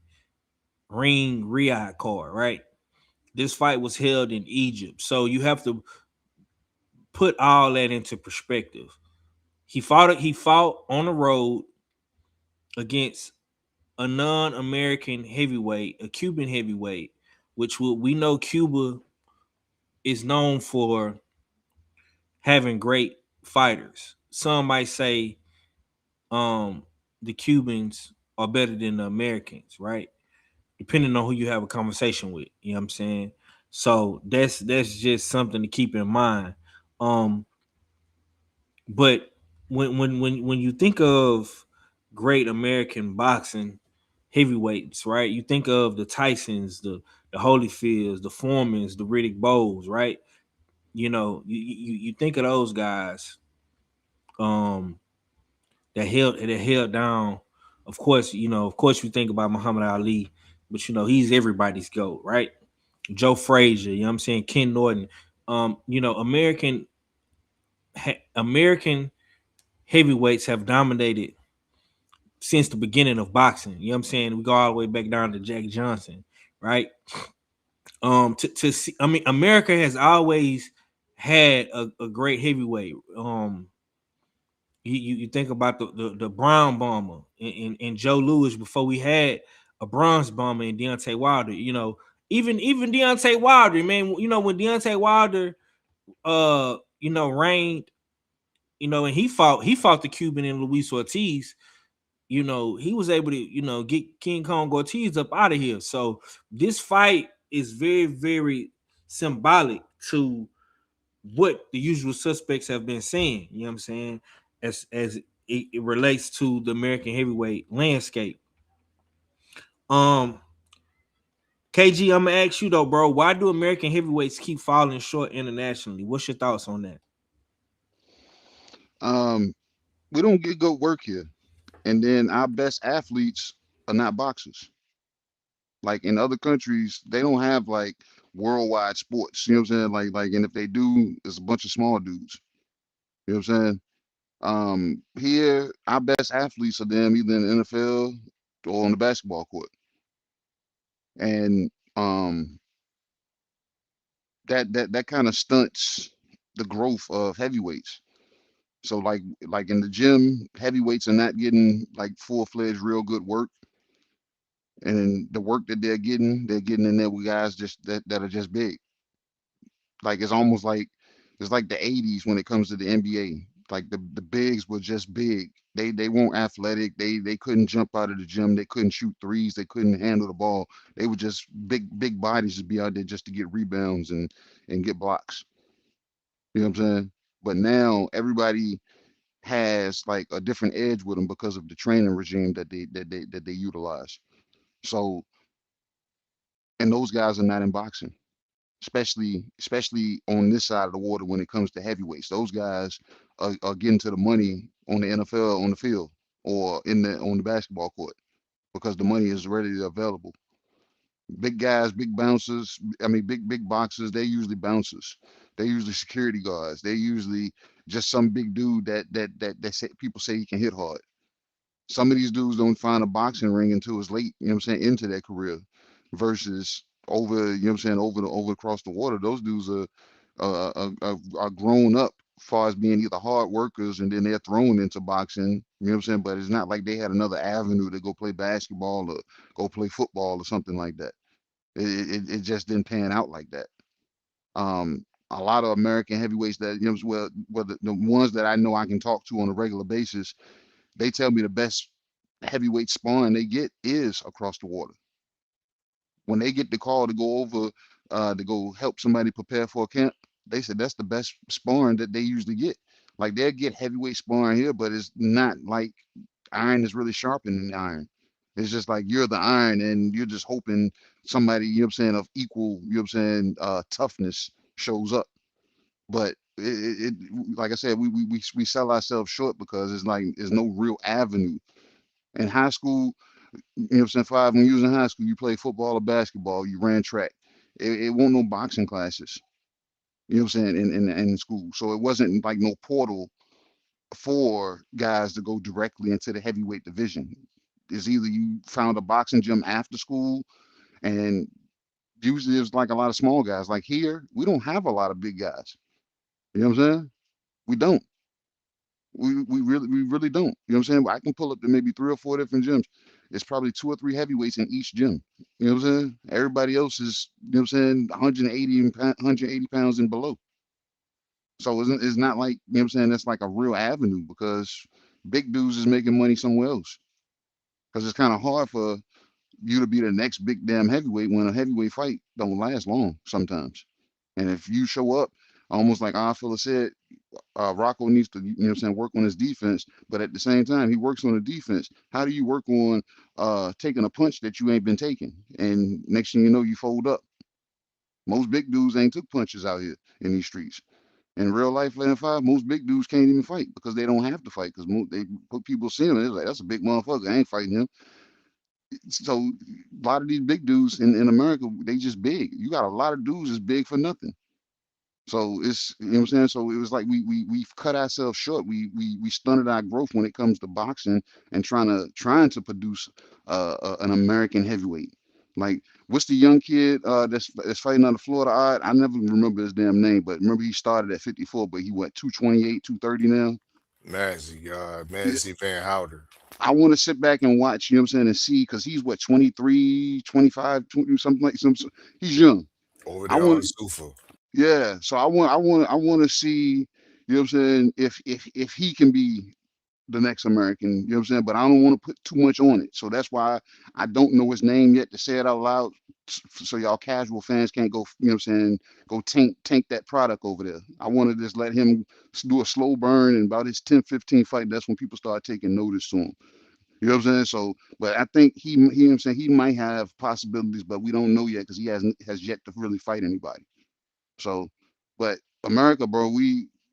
Ring Riyadh card, right? This fight was held in Egypt, so you have to put all that into perspective. He fought on the road against a non-American heavyweight, a Cuban heavyweight, which we know Cuba is known for having great fighters. Some might say the Cubans are better than the Americans, right? Depending on who you have a conversation with. You know what I'm saying? So that's just something to keep in mind. Um, but when you think of great American boxing heavyweights, right? You think of the Tysons, the Holyfields, the Foremans, the Riddick Bowes, right? You know, you think of those guys um that held down. Of course you think about Muhammad Ali, but he's everybody's GOAT, right? Joe Frazier, you know what I'm saying? Ken Norton. American heavyweights have dominated since the beginning of boxing. You know what I'm saying? We go all the way back down to Jack Johnson, right? To see, I mean, America has always had a great heavyweight. You think about the Brown Bomber and Joe Louis before we had a Bronze Bomber and Deontay Wilder. Even Deontay Wilder, man. When Deontay Wilder, reigned, and he fought the Cuban and Luis Ortiz. He was able to, get King Kong Ortiz up out of here. So this fight is very, very symbolic to what the usual suspects have been saying. You know what I'm saying? As it relates to the American heavyweight landscape. KG, I'm gonna ask you though, bro. Why do American heavyweights keep falling short internationally? What's your thoughts on that? We don't get good work here, and then our best athletes are not boxers. Like in other countries, they don't have like worldwide sports. You know what I'm saying? And if they do, it's a bunch of small dudes. You know what I'm saying? Here, our best athletes are them either in the NFL or on the basketball court, and that kind of stunts the growth of heavyweights. So like in the gym, heavyweights are not getting like full-fledged real good work, and the work that they're getting in there with guys just that are just big. Like it's like the 80s when it comes to the NBA. Like the bigs were just big. They weren't athletic. They couldn't jump out of the gym. They couldn't shoot threes. They couldn't handle the ball. They were just big bodies to be out there just to get rebounds and get blocks. You know what I'm saying? But now everybody has like a different edge with them because of the training regime that they utilize. So, and those guys are not in boxing, especially on this side of the water when it comes to heavyweights. Those guys are getting to the money on the NFL on the field or in the on the basketball court because the money is readily available. Big guys, big bouncers. I mean, big boxers. They're usually bouncers. They're usually security guards. They're usually just some big dude that say, people say he can hit hard. Some of these dudes don't find a boxing ring until it's late, you know what I'm saying, into their career versus over, you know what I'm saying, over across the water. Those dudes are grown up as far as being either hard workers and then they're thrown into boxing, you know what I'm saying? But it's not like they had another avenue to go play basketball or go play football or something like that. It just didn't pan out like that. A lot of American heavyweights that, you know, well the ones that I know I can talk to on a regular basis, they tell me the best heavyweight sparring they get is across the water. When they get the call to go over, to go help somebody prepare for a camp, they said that's the best sparring that they usually get. Like they'll get heavyweight sparring here, but it's not like iron is really sharpening the iron. It's just like you're the iron and you're just hoping somebody, you know what I'm saying, of equal, you know what I'm saying, toughness shows up. But like I said, we sell ourselves short because it's like there's no real avenue. In high school, you know what I'm saying, when you was in high school, you played football or basketball, you ran track. It won't no boxing classes, you know what I'm saying, in school. So it wasn't like no portal for guys to go directly into the heavyweight division. It's either you found a boxing gym after school, and usually it's like a lot of small guys. Like here, we don't have a lot of big guys. You know what I'm saying? We don't. We really don't. You know what I'm saying? I can pull up to maybe 3 or 4 different gyms. It's probably 2 or 3 heavyweights in each gym. You know what I'm saying? Everybody else is, you know what I'm saying, 180 pounds and below. So it's not like, you know what I'm saying, that's like a real avenue because big dudes is making money somewhere else. Because it's kind of hard for you to be the next big damn heavyweight when a heavyweight fight don't last long sometimes. And if you show up, almost like our fella said, Rocco needs to, you know what I'm saying, work on his defense, but at the same time, he works on the defense. How do you work on taking a punch that you ain't been taking? And next thing you know, you fold up. Most big dudes ain't took punches out here in these streets. In real life, land five, most big dudes can't even fight because they don't have to fight because they put people see him and they're like, that's a big motherfucker. I ain't fighting him. So a lot of these big dudes in America, they just big. You got a lot of dudes that's big for nothing. So it's, you know what I'm saying? So it was like we've cut ourselves short. We stunted our growth when it comes to boxing and trying to produce an American heavyweight. Like what's the young kid that's fighting on the Florida odd? I never remember his damn name, but remember he started at 54, but he what 228, 230 now? Yeah, Mazzy Van Houder I want to sit back and watch, you know what I'm saying, and see because he's what 23, 25, 20, something like he's young. over I there on want Zuffa. Yeah, so I want to see, you know what I'm saying, if he can be the next American, you know what I'm saying, but I don't want to put too much on it. So that's why I don't know his name yet to say it out loud, so y'all casual fans can't go, you know what I'm saying, go tank that product over there. I want to just let him do a slow burn, and about his 10, 15 fight, that's when people start taking notice to him. You know what I'm saying? So, but I think he you know what I'm saying, he might have possibilities, but we don't know yet because he has yet to really fight anybody. So, but America, bro,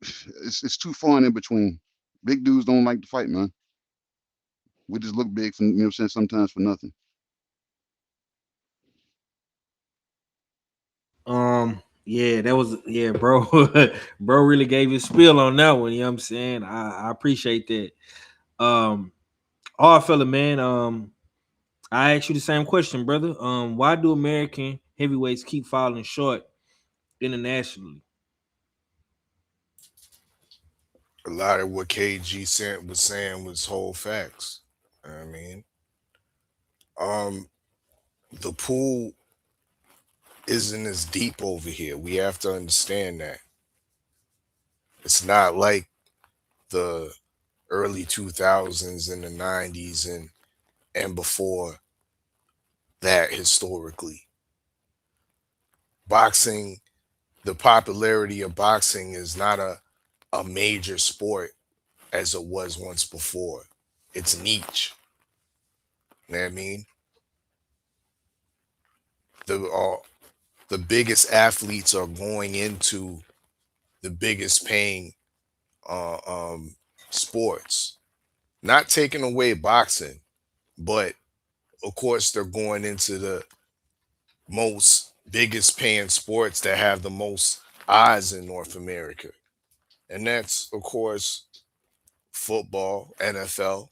it's too far and in between. Big dudes don't like to fight, man. We just look big for, you know what I'm saying, sometimes for nothing. Yeah, that was bro. Bro really gave his spiel on that one. You know what I'm saying? I appreciate that. All fella, man. I asked you the same question, brother. Why do American heavyweights keep falling short internationally? A lot of what KG was saying was whole facts. I mean, the pool isn't as deep over here. We have to understand that. It's not like the early 2000s and the 90s and before that historically. Boxing, the popularity of boxing is not a major sport as it was once before. It's niche. You know what I mean? The biggest athletes are going into the biggest paying uh, um, sports. Not taking away boxing, but of course they're going into the most biggest paying sports that have the most eyes in North America. And that's of course football, NFL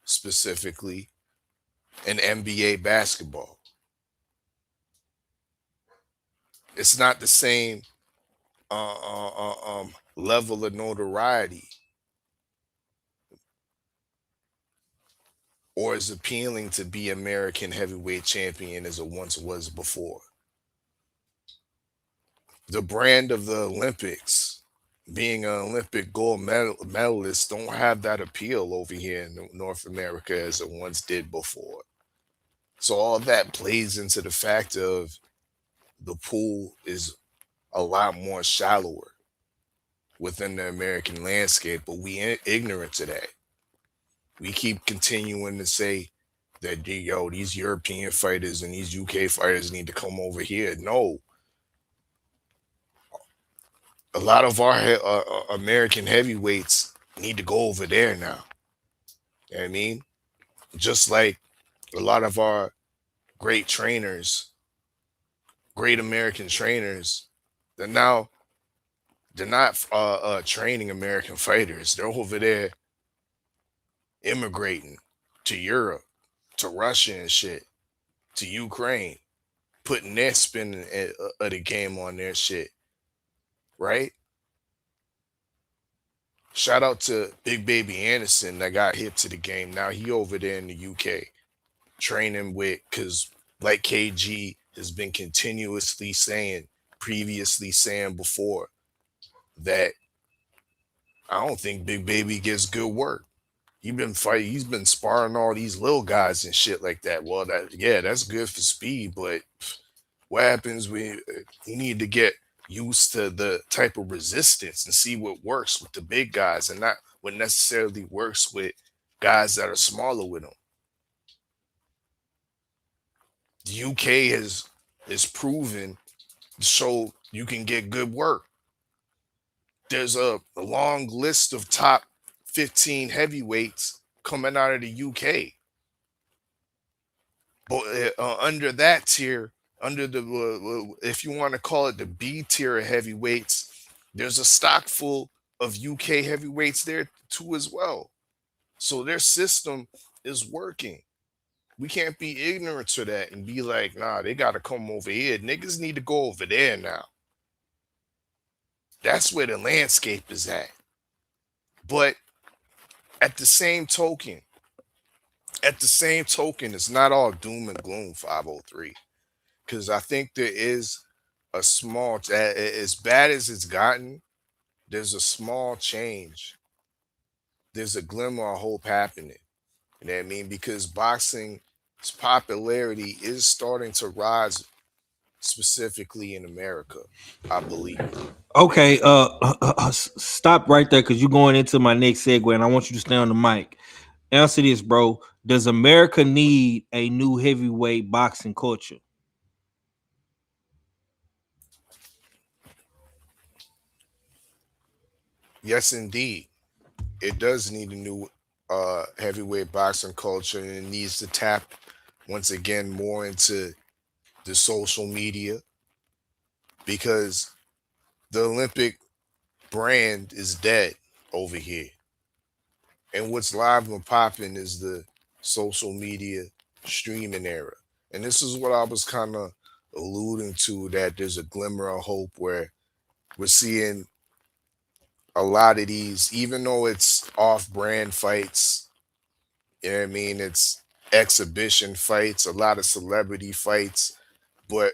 specifically, and NBA basketball. It's not the same level of notoriety or as appealing to be American heavyweight champion as it once was before. The brand of the Olympics, being an Olympic gold medalist, don't have that appeal over here in North America as it once did before. So all that plays into the fact of the pool is a lot more shallower within the American landscape, but we ignorant to that. We keep continuing to say that these European fighters and these UK fighters need to come over here. No, a lot of our American heavyweights need to go over there now. You know what I mean? Just like a lot of our great trainers, great American trainers, they're not training American fighters. They're over there immigrating to Europe, to Russia and shit, to Ukraine, putting their spin of the game on their shit, right? Shout out to Big Baby Anderson that got hip to the game. Now he over there in the UK training with, because like KG has been continuously previously saying before, that I don't think Big Baby gets good work. He's been sparring all these little guys and shit like that. Well, that's good for speed, but what happens when you need to get used to the type of resistance and see what works with the big guys and not what necessarily works with guys that are smaller with them. The UK is proven to show you can get good work. There's a long list of top 15 heavyweights coming out of the UK. But under that tier, under the if you want to call it the B tier of heavyweights, there's a stock full of UK heavyweights there too as well. So their system is working. We can't be ignorant to that and be like, nah, they got to come over here. Niggas need to go over there now. That's where the landscape is at. But at the same token, it's not all doom and gloom, 503. Because I think there is a small, as bad as it's gotten, there's a small change. There's a glimmer of hope happening. You know what I mean? Because boxing's popularity is starting to rise, specifically in America, I believe. Okay, stop right there because you're going into my next segue, and I want you to stay on the mic. Answer this, bro. Does America need a new heavyweight boxing culture? Yes, indeed. It does need a new heavyweight boxing culture, and it needs to tap once again more into the social media, because the Olympic brand is dead over here. And what's live and popping is the social media streaming era. And this is what I was kind of alluding to, that there's a glimmer of hope where we're seeing a lot of these, even though it's off-brand fights, you know what I mean? It's exhibition fights, a lot of celebrity fights, but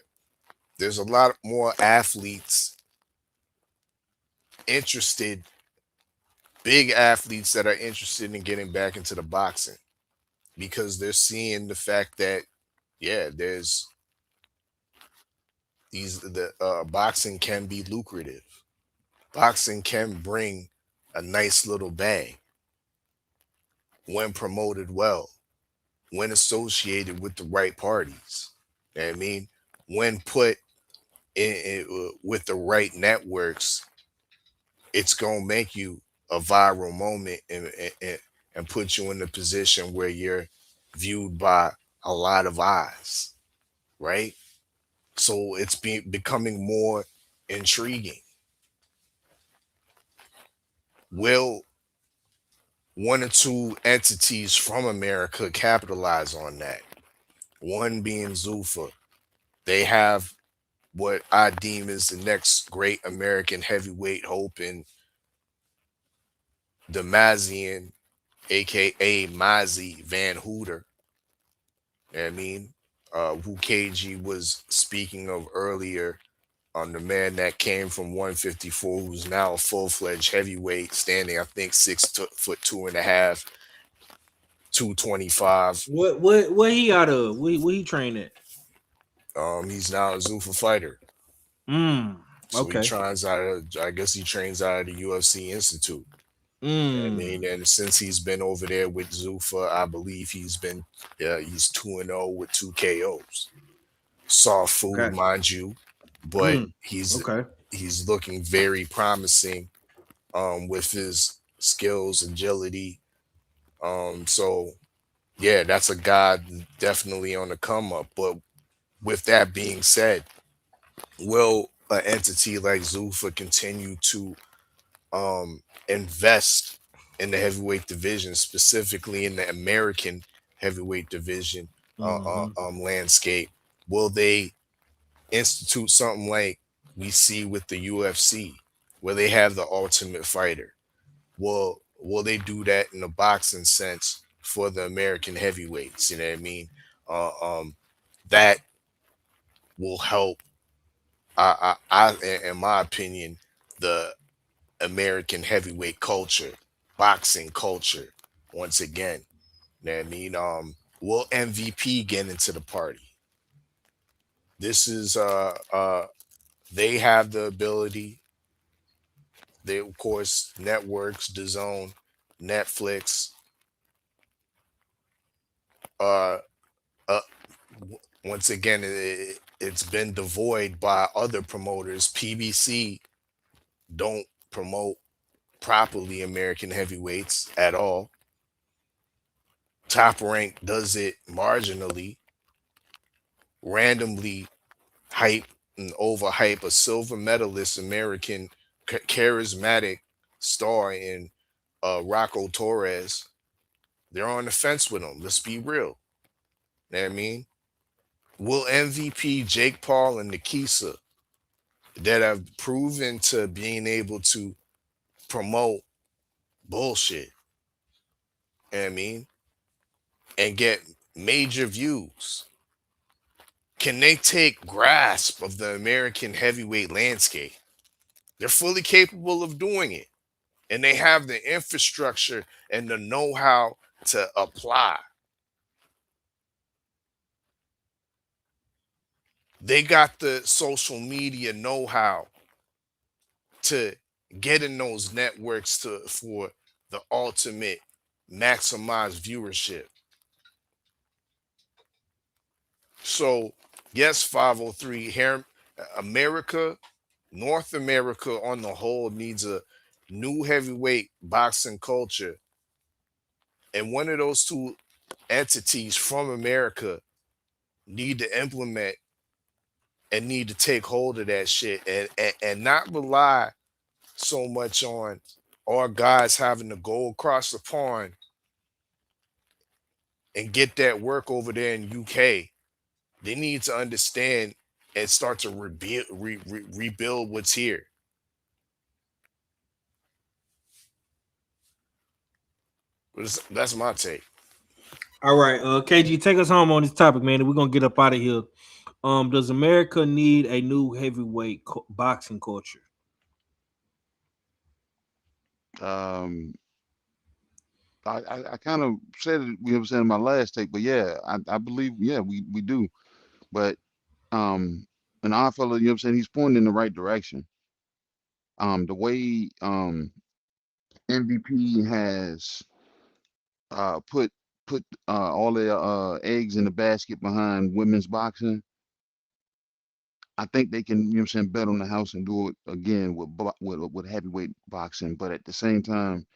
there's a lot more athletes interested, big athletes that are interested in getting back into the boxing because they're seeing the fact that, yeah, there's the boxing can be lucrative. Boxing can bring a nice little bag when promoted well, when associated with the right parties. You know what I mean? When put with the right networks, it's gonna make you a viral moment and put you in a position where you're viewed by a lot of eyes, right? So it's becoming more intriguing. Will one or two entities from America capitalize on that? One being Zuffa. They have what I deem is the next great American heavyweight hope in Damazian, aka Mozzie Van Hooter. You know what I mean? Who KG was speaking of earlier, on the man that came from 154, who's now a full-fledged heavyweight, standing, I think, 6 foot 2.5, 225. What he out of? What he trained at? He's now a Zuffa fighter. So Okay. he trains out of, I guess he trains out of the UFC Institute. I mean, and since he's been over there with Zuffa, I believe he's 2-0 with 2 KOs. Soft food, mind you, but he's looking very promising with his skills, agility. So yeah, that's a guy definitely on the come up. But with that being said, will an entity like Zuffa continue to invest in the heavyweight division, specifically in the American heavyweight division landscape? Will they institute something like we see with the UFC, where they have the Ultimate Fighter? Will they do that in the boxing sense for the American heavyweights? You know what I mean? That will help. In my opinion, the American heavyweight culture, boxing culture, once again. You know what I mean? Will MVP get into the party? This is they have the ability. They, of course, networks, DAZN, Netflix, uh, uh once again, it's been devoid by other promoters. PBC don't promote properly American heavyweights at all. Top Rank does it marginally, randomly hype and overhype a silver medalist American charismatic star in Rocco Torres. They're on the fence with him. Let's be real. You know what I mean? Will MVP Jake Paul and Nikisa, that have proven to being able to promote bullshit, you know what I mean, and get major views, can they take grasp of the American heavyweight landscape? They're fully capable of doing it. And they have the infrastructure and the know-how to apply. They got the social media know-how to get in those networks for the ultimate maximized viewership. So, yes, 503 here, America, North America on the whole needs a new heavyweight boxing culture. And one of those two entities from America need to implement and need to take hold of that shit and not rely so much on our guys having to go across the pond and get that work over there in UK. They need to understand and start to rebuild what's here. That's my take. All right, KG, take us home on this topic, man, and we're gonna get up out of here. Does America need a new heavyweight boxing culture? I kind of said it, you know what I'm saying, in my last take, but yeah, I believe, yeah, we do. But and our fella, you know what I'm saying, he's pointing in the right direction. The way MVP has put all their eggs in the basket behind women's boxing, I think they can, you know what I'm saying, bet on the house and do it again with heavyweight boxing. But at the same time,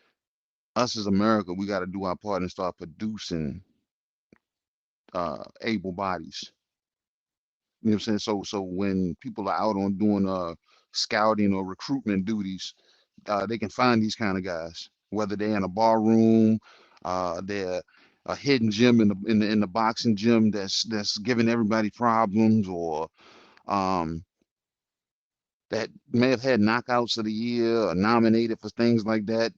us as America, we got to do our part and start producing able bodies. You know what I'm saying? So when people are out on doing scouting or recruitment duties, they can find these kind of guys, whether they're in a bar room, they're a hidden gym in the boxing gym that's giving everybody problems, or that may have had knockouts of the year or nominated for things like that.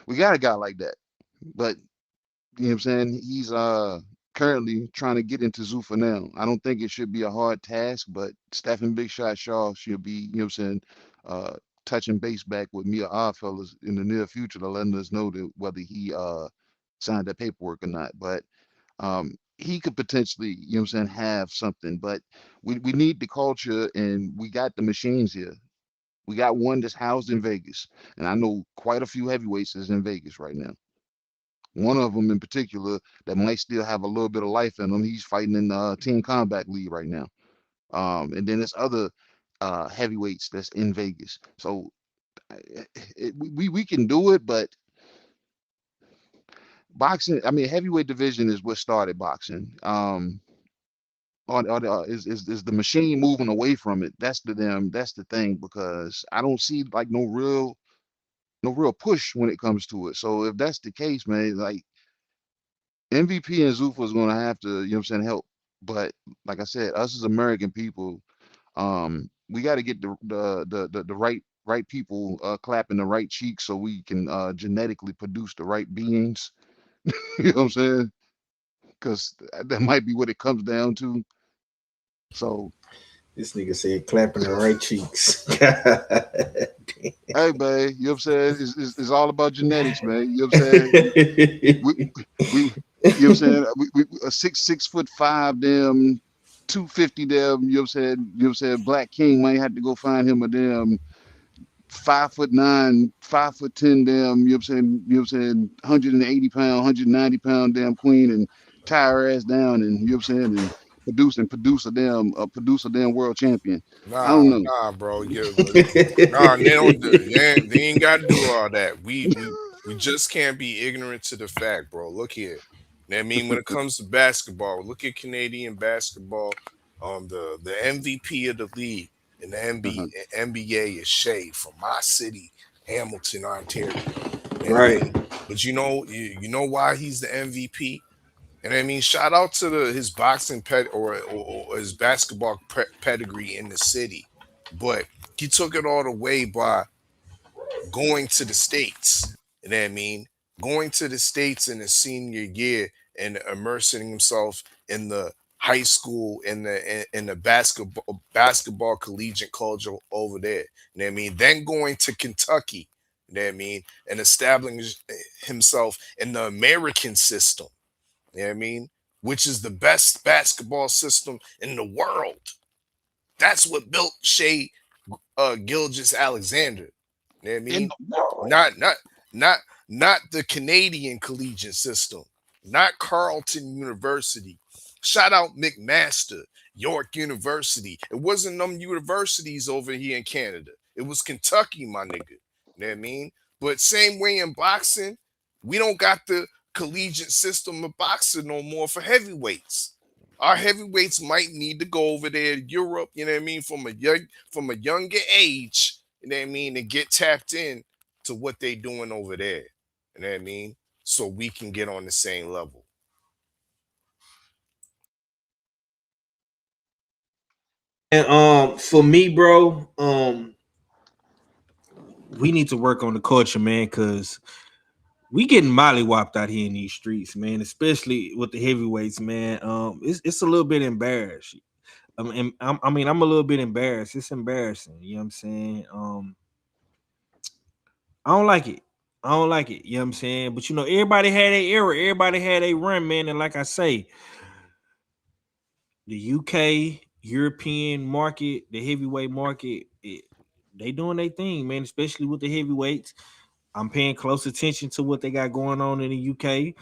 We got a guy like that, but you know what I'm saying? He's currently trying to get into Zuffa now. I don't think it should be a hard task, but Stephen Big Shot Shaw should be, you know what I'm saying, touching base back with me or our fellas in the near future to letting us know that whether he signed that paperwork or not. But he could potentially, you know what I'm saying, have something. But we need the culture, and we got the machines here. We got one that's housed in Vegas, and I know quite a few heavyweights that's in Vegas right now. One of them in particular that might still have a little bit of life in him. He's fighting in the Team Combat League right now. And then there's other heavyweights that's in Vegas. So we can do it, but boxing, I mean, heavyweight division is what started boxing. Is the machine moving away from it? That's the thing, because I don't see like no real push when it comes to it. So if that's the case, man, like MVP and Zuffa is gonna have to, you know what I'm saying, help. But like I said, us as American people, we got to get the right people clapping the right cheeks so we can genetically produce the right beings. You know what I'm saying? Because that might be what it comes down to. So This nigga said clapping the right cheeks. hey, man, you know what I'm saying? It's all about genetics, man. You know what I'm saying? We you know what I'm saying? We a 6'5" damn 250 damn, you know what I'm saying? You know what I'm saying? Black King might have to go find him a damn 5'9", 5'10" damn, you know what I'm saying? You know what I'm saying? 180-pound, 190-pound damn queen, and tie her ass down, and you know what I'm saying? And produce a damn world champion. I Nah, don't know. nah, bro. Nah, they don't do. They ain't got to do all that. We just can't be ignorant to the fact, bro. Look here. I mean, when it comes to basketball, look at Canadian basketball. The MVP of the league in the NBA is Shea from my city, Hamilton, Ontario. Right. But you know why he's the MVP? And I mean, shout out to his boxing or his basketball pedigree in the city, but he took it all the way by going to the States. You know what I mean? Going to the States in his senior year and immersing himself in the high school in the basketball collegiate culture over there. You know what I mean? Then going to Kentucky. You know what I mean? And establishing himself in the American system. You know what I mean? Which is the best basketball system in the world. That's what built Shea Gilgis Alexander. You know what I mean? Not not the Canadian collegiate system, not Carleton University. Shout out McMaster, York University. It wasn't them universities over here in Canada. It was Kentucky, my nigga. You know what I mean? But same way in boxing, we don't got the collegiate system of boxing no more for heavyweights. our heavyweights might need to go over there to Europe, you know what I mean, from a younger age, you know what I mean, and get tapped in to what they doing over there. You know what I mean? So we can get on the same level. And for me, bro, we need to work on the culture, man, because we getting mollywopped out here in these streets, man, especially with the heavyweights, man. It's a little bit embarrassing. I mean, I'm a little bit embarrassed. It's embarrassing. You know what I'm saying? I don't like it. I don't like it. You know what I'm saying? But you know, everybody had a era. Everybody had a run, man. And like I say, the UK European market, the heavyweight market, they doing their thing, man. Especially with the heavyweights. I'm paying close attention to what they got going on in the UK.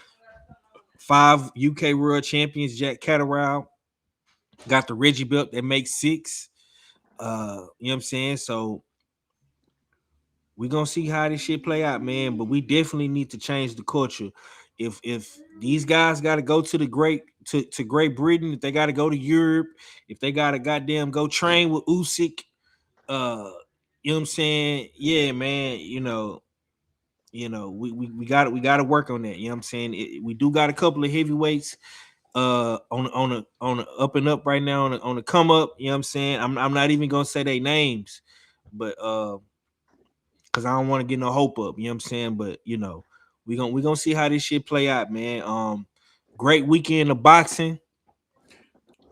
5 UK World Champions, Jack Catterall. Got the Reggie belt that makes 6. You know what I'm saying? So we're gonna see how this shit play out, man. But we definitely need to change the culture. If these guys gotta go to the to Great Britain, if they gotta go to Europe, if they gotta goddamn go train with Usyk, you know what I'm saying? Yeah, man, we gotta work on that. You know what I'm saying? We do got a couple of heavyweights on a up and up right now on the come up. You know what I'm saying? I'm not even gonna say their names, but because I don't want to get no hope up. You know what I'm saying? But we gonna see how this shit play out, man. Great weekend of boxing.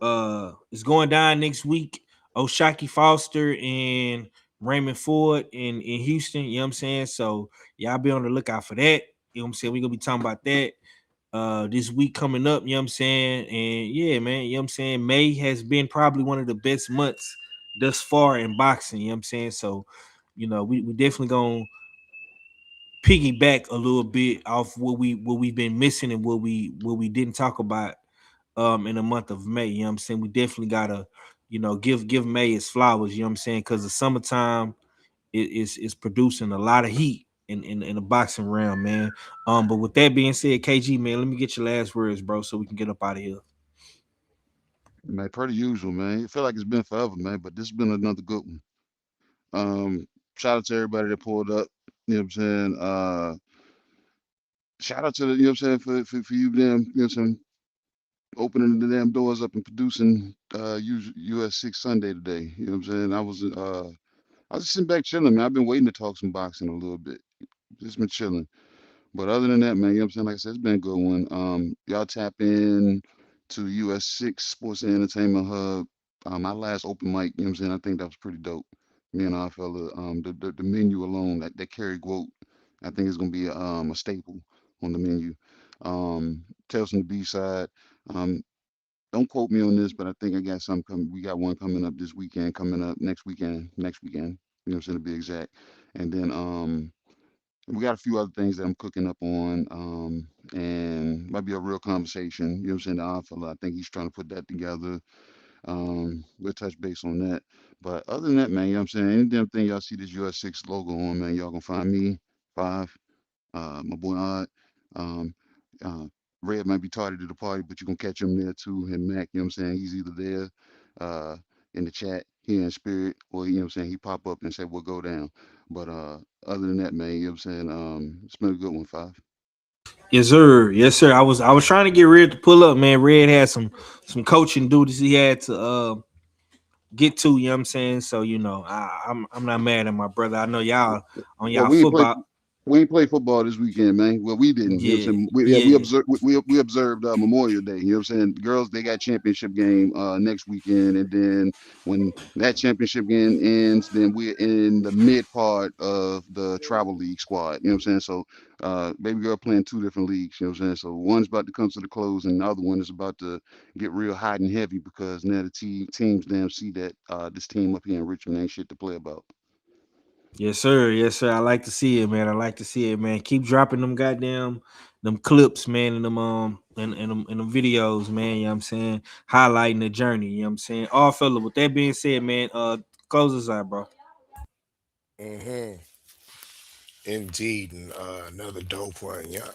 It's going down next week. O'Shaquie Foster and Raymond Ford in Houston. You know what I'm saying? So y'all be on the lookout for that. You know what I'm saying? We're gonna be talking about that this week coming up, you know what I'm saying? And yeah, man, you know what I'm saying? May has been probably one of the best months thus far in boxing, you know what I'm saying? So, we definitely gonna piggyback a little bit off what we've been missing and what we didn't talk about in the month of May. You know what I'm saying? We definitely gotta, give May its flowers, you know what I'm saying? Because the summertime is producing a lot of heat in the boxing realm, man. But with that being said, KG, man, let me get your last words, bro, so we can get up out of here. Man, per the usual, man. It feel like it's been forever, man, but this has been another good one. Shout out to everybody that pulled up. You know what I'm saying? Shout out to the, you know what I'm saying, for you damn, you know what I'm saying, opening the damn doors up and producing US6 Sunday today. You know what I'm saying? I was just sitting back chilling, man. I've been waiting to talk some boxing a little bit. Just been chilling. But other than that, man, you know what I'm saying? Like I said, it's been a good one. Y'all tap in to US6 Sports and Entertainment Hub. My last open mic, you know what I'm saying? I think that was pretty dope. Me and our fella, the menu alone, that carry quote, I think it's gonna be a staple on the menu. Tales from the B side. Um, don't quote me on this, but I think I got some coming. We got one coming up this weekend, coming up next weekend, you know what I'm saying, to be exact. And then we got a few other things that I'm cooking up on, and might be a real conversation. You know what I'm saying? The odd fella, I think he's trying to put that together. We'll touch base on that. But other than that, man, you know what I'm saying? Any damn thing y'all see this US6 logo on, man, y'all gonna find me, Five, my boy Odd. Um, uh, Red might be tardy to the party, but you gonna catch him there too. And Mac, you know what I'm saying? He's either there, in the chat, here in spirit, or you know what I'm saying, he pop up and say, we'll go down. But other than that, man, you know what I'm saying? It's been a good one, Five. Yes, sir. Yes, sir. I was trying to get Red to pull up, man. Red had some coaching duties he had to get to, you know what I'm saying? So, I'm not mad at my brother. I know y'all on Well, y'all football. we ain't play football this weekend, man. Well, we didn't. You know what I'm Yeah, saying? We yeah. observed we observed Memorial Day. You know what I'm saying? The girls, they got championship game next weekend, and then when that championship game ends, then we're in the mid part of the travel league squad. You know what I'm saying? So baby girl playing 2 different leagues, you know what I'm saying? So one's about to come to the close and the other one is about to get real hot and heavy because now the teams damn see that this team up here in Richmond ain't shit to play about. Yes, sir. Yes, sir. I like to see it, man. I like to see it, man. Keep dropping them clips, man, and them videos, man. You know what I'm saying? Highlighting the journey, you know what I'm saying? All fella, with that being said, man, close us out, bro. Hmm. Indeed, and another dope one. Y'all,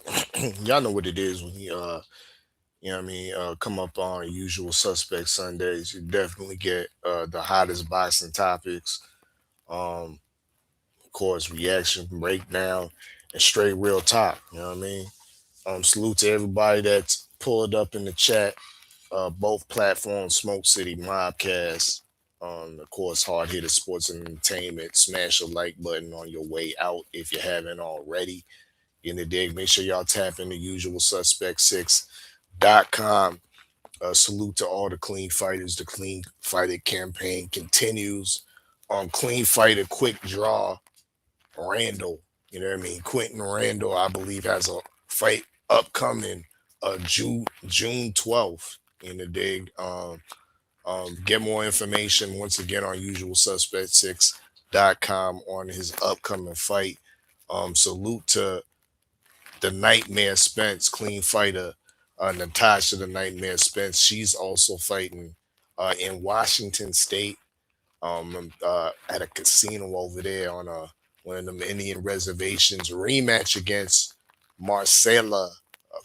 y'all know what it is when you you know what I mean, come up on Usual Suspect Sundays. You definitely get the hottest boxing topics. Of course, reaction, breakdown, and straight real talk. You know what I mean? Salute to everybody that's pulled up in the chat. Both platforms, Smoke City Mobcast. Of course, Hard Hitter Sports and Entertainment. Smash the like button on your way out if you haven't already. In the dig, make sure y'all tap into Usual Suspect 6.com. Salute to all the clean fighters. The Clean Fighter campaign continues. Clean Fighter Quick Draw Randall. You know what I mean? Quentin Randall, I believe, has a fight upcoming June 12th in the dig. Get more information once again on usualsuspect6.com on his upcoming fight. Salute to the Nightmare Spence, clean fighter, Natasha the Nightmare Spence. She's also fighting in Washington State at a casino over there on one of them Indian reservations. Rematch against Marcela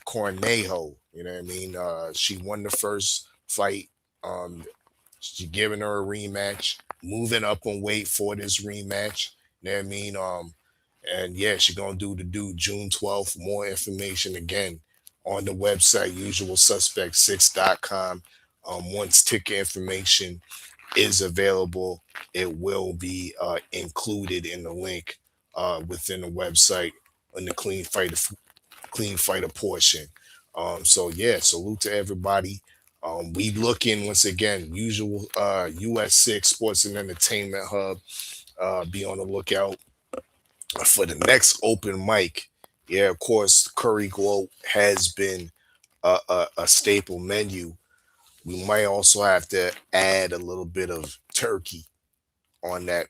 Cornejo. You know what I mean? She won the first fight. She giving her a rematch, moving up in weight for this rematch. You know what I mean? And yeah, she's gonna do the due June 12th. More information again on the website, usualsuspect6.com. Once ticket information is available, it will be included in the link within the website in the clean fighter portion. So yeah, salute to everybody. We looking once again, usual US6 Sports and Entertainment Hub. Be on the lookout for the next open mic. Yeah, of course, curry goat has been a staple menu. We might also have to add a little bit of turkey on that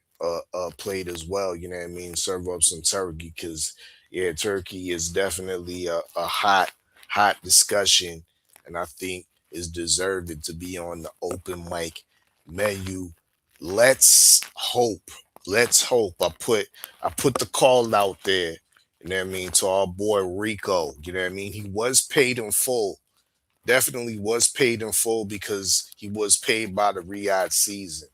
plate as well. You know what I mean? Serve up some turkey because yeah, turkey is definitely a hot discussion, and I think is deserved to be on the open mic menu. Let's hope. Let's hope. I put the call out there. You know what I mean? To our boy Rico. You know what I mean? He was paid in full. Definitely was paid in full because he was paid by the Riyadh season.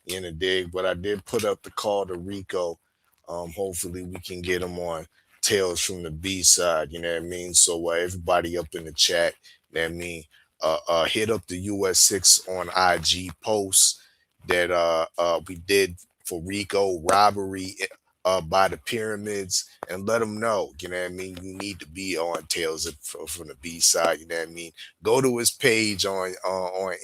In the dig, but I did put up the call to Rico. Hopefully we can get him on Tales from the B side. You know what I mean? So everybody up in the chat, you know what I mean? Hit up the US6 on IG posts that we did for Rico robbery by the pyramids, and let them know, you know what I mean, you need to be on Tales from the B side. You know what I mean? Go to his page on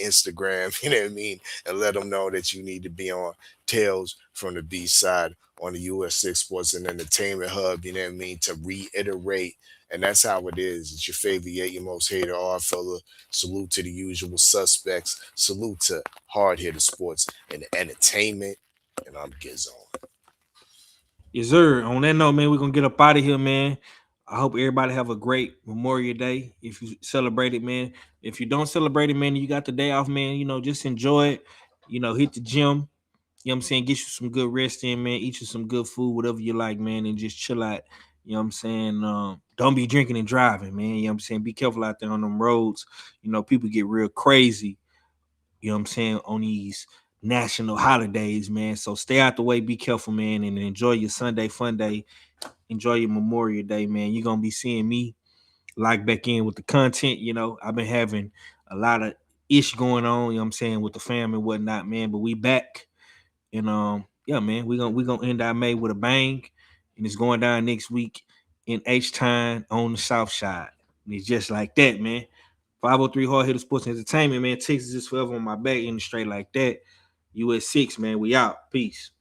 Instagram, you know what I mean, and let them know that you need to be on Tales from the B side on the US6 Sports and Entertainment Hub. You know what I mean? To reiterate, and that's how it is. It's your favorite, yet your most hated odd fella. Salute to the usual suspects. Salute to Hard Hitter Sports and Entertainment. And I'm Gizon. Yes, sir. On that note, man, we're gonna get up out of here, man. I hope everybody have a great Memorial Day. If you celebrate it, man. If you don't celebrate it, man, you got the day off, man. You know, just enjoy it. You know, hit the gym. You know what I'm saying? Get you some good rest in, man. Eat you some good food, whatever you like, man, and just chill out. You know what I'm saying? Don't be drinking and driving, man. You know what I'm saying? Be careful out there on them roads. You know, people get real crazy. You know what I'm saying? On these national holidays, man. So stay out the way, be careful, man, and enjoy your Sunday fun day. Enjoy your Memorial Day, man. You're gonna be seeing me like back in with the content. You know, I've been having a lot of ish going on, you know what I'm saying, with the fam and whatnot, man. But we back. And yeah, man, we're gonna end our May with a bang. And it's going down next week in H-Town on the South Side. And it's just like that, man. 503 Hard Hitter Sports and Entertainment, man. Texas is forever on my back in the straight like that. US6, man. We out. Peace.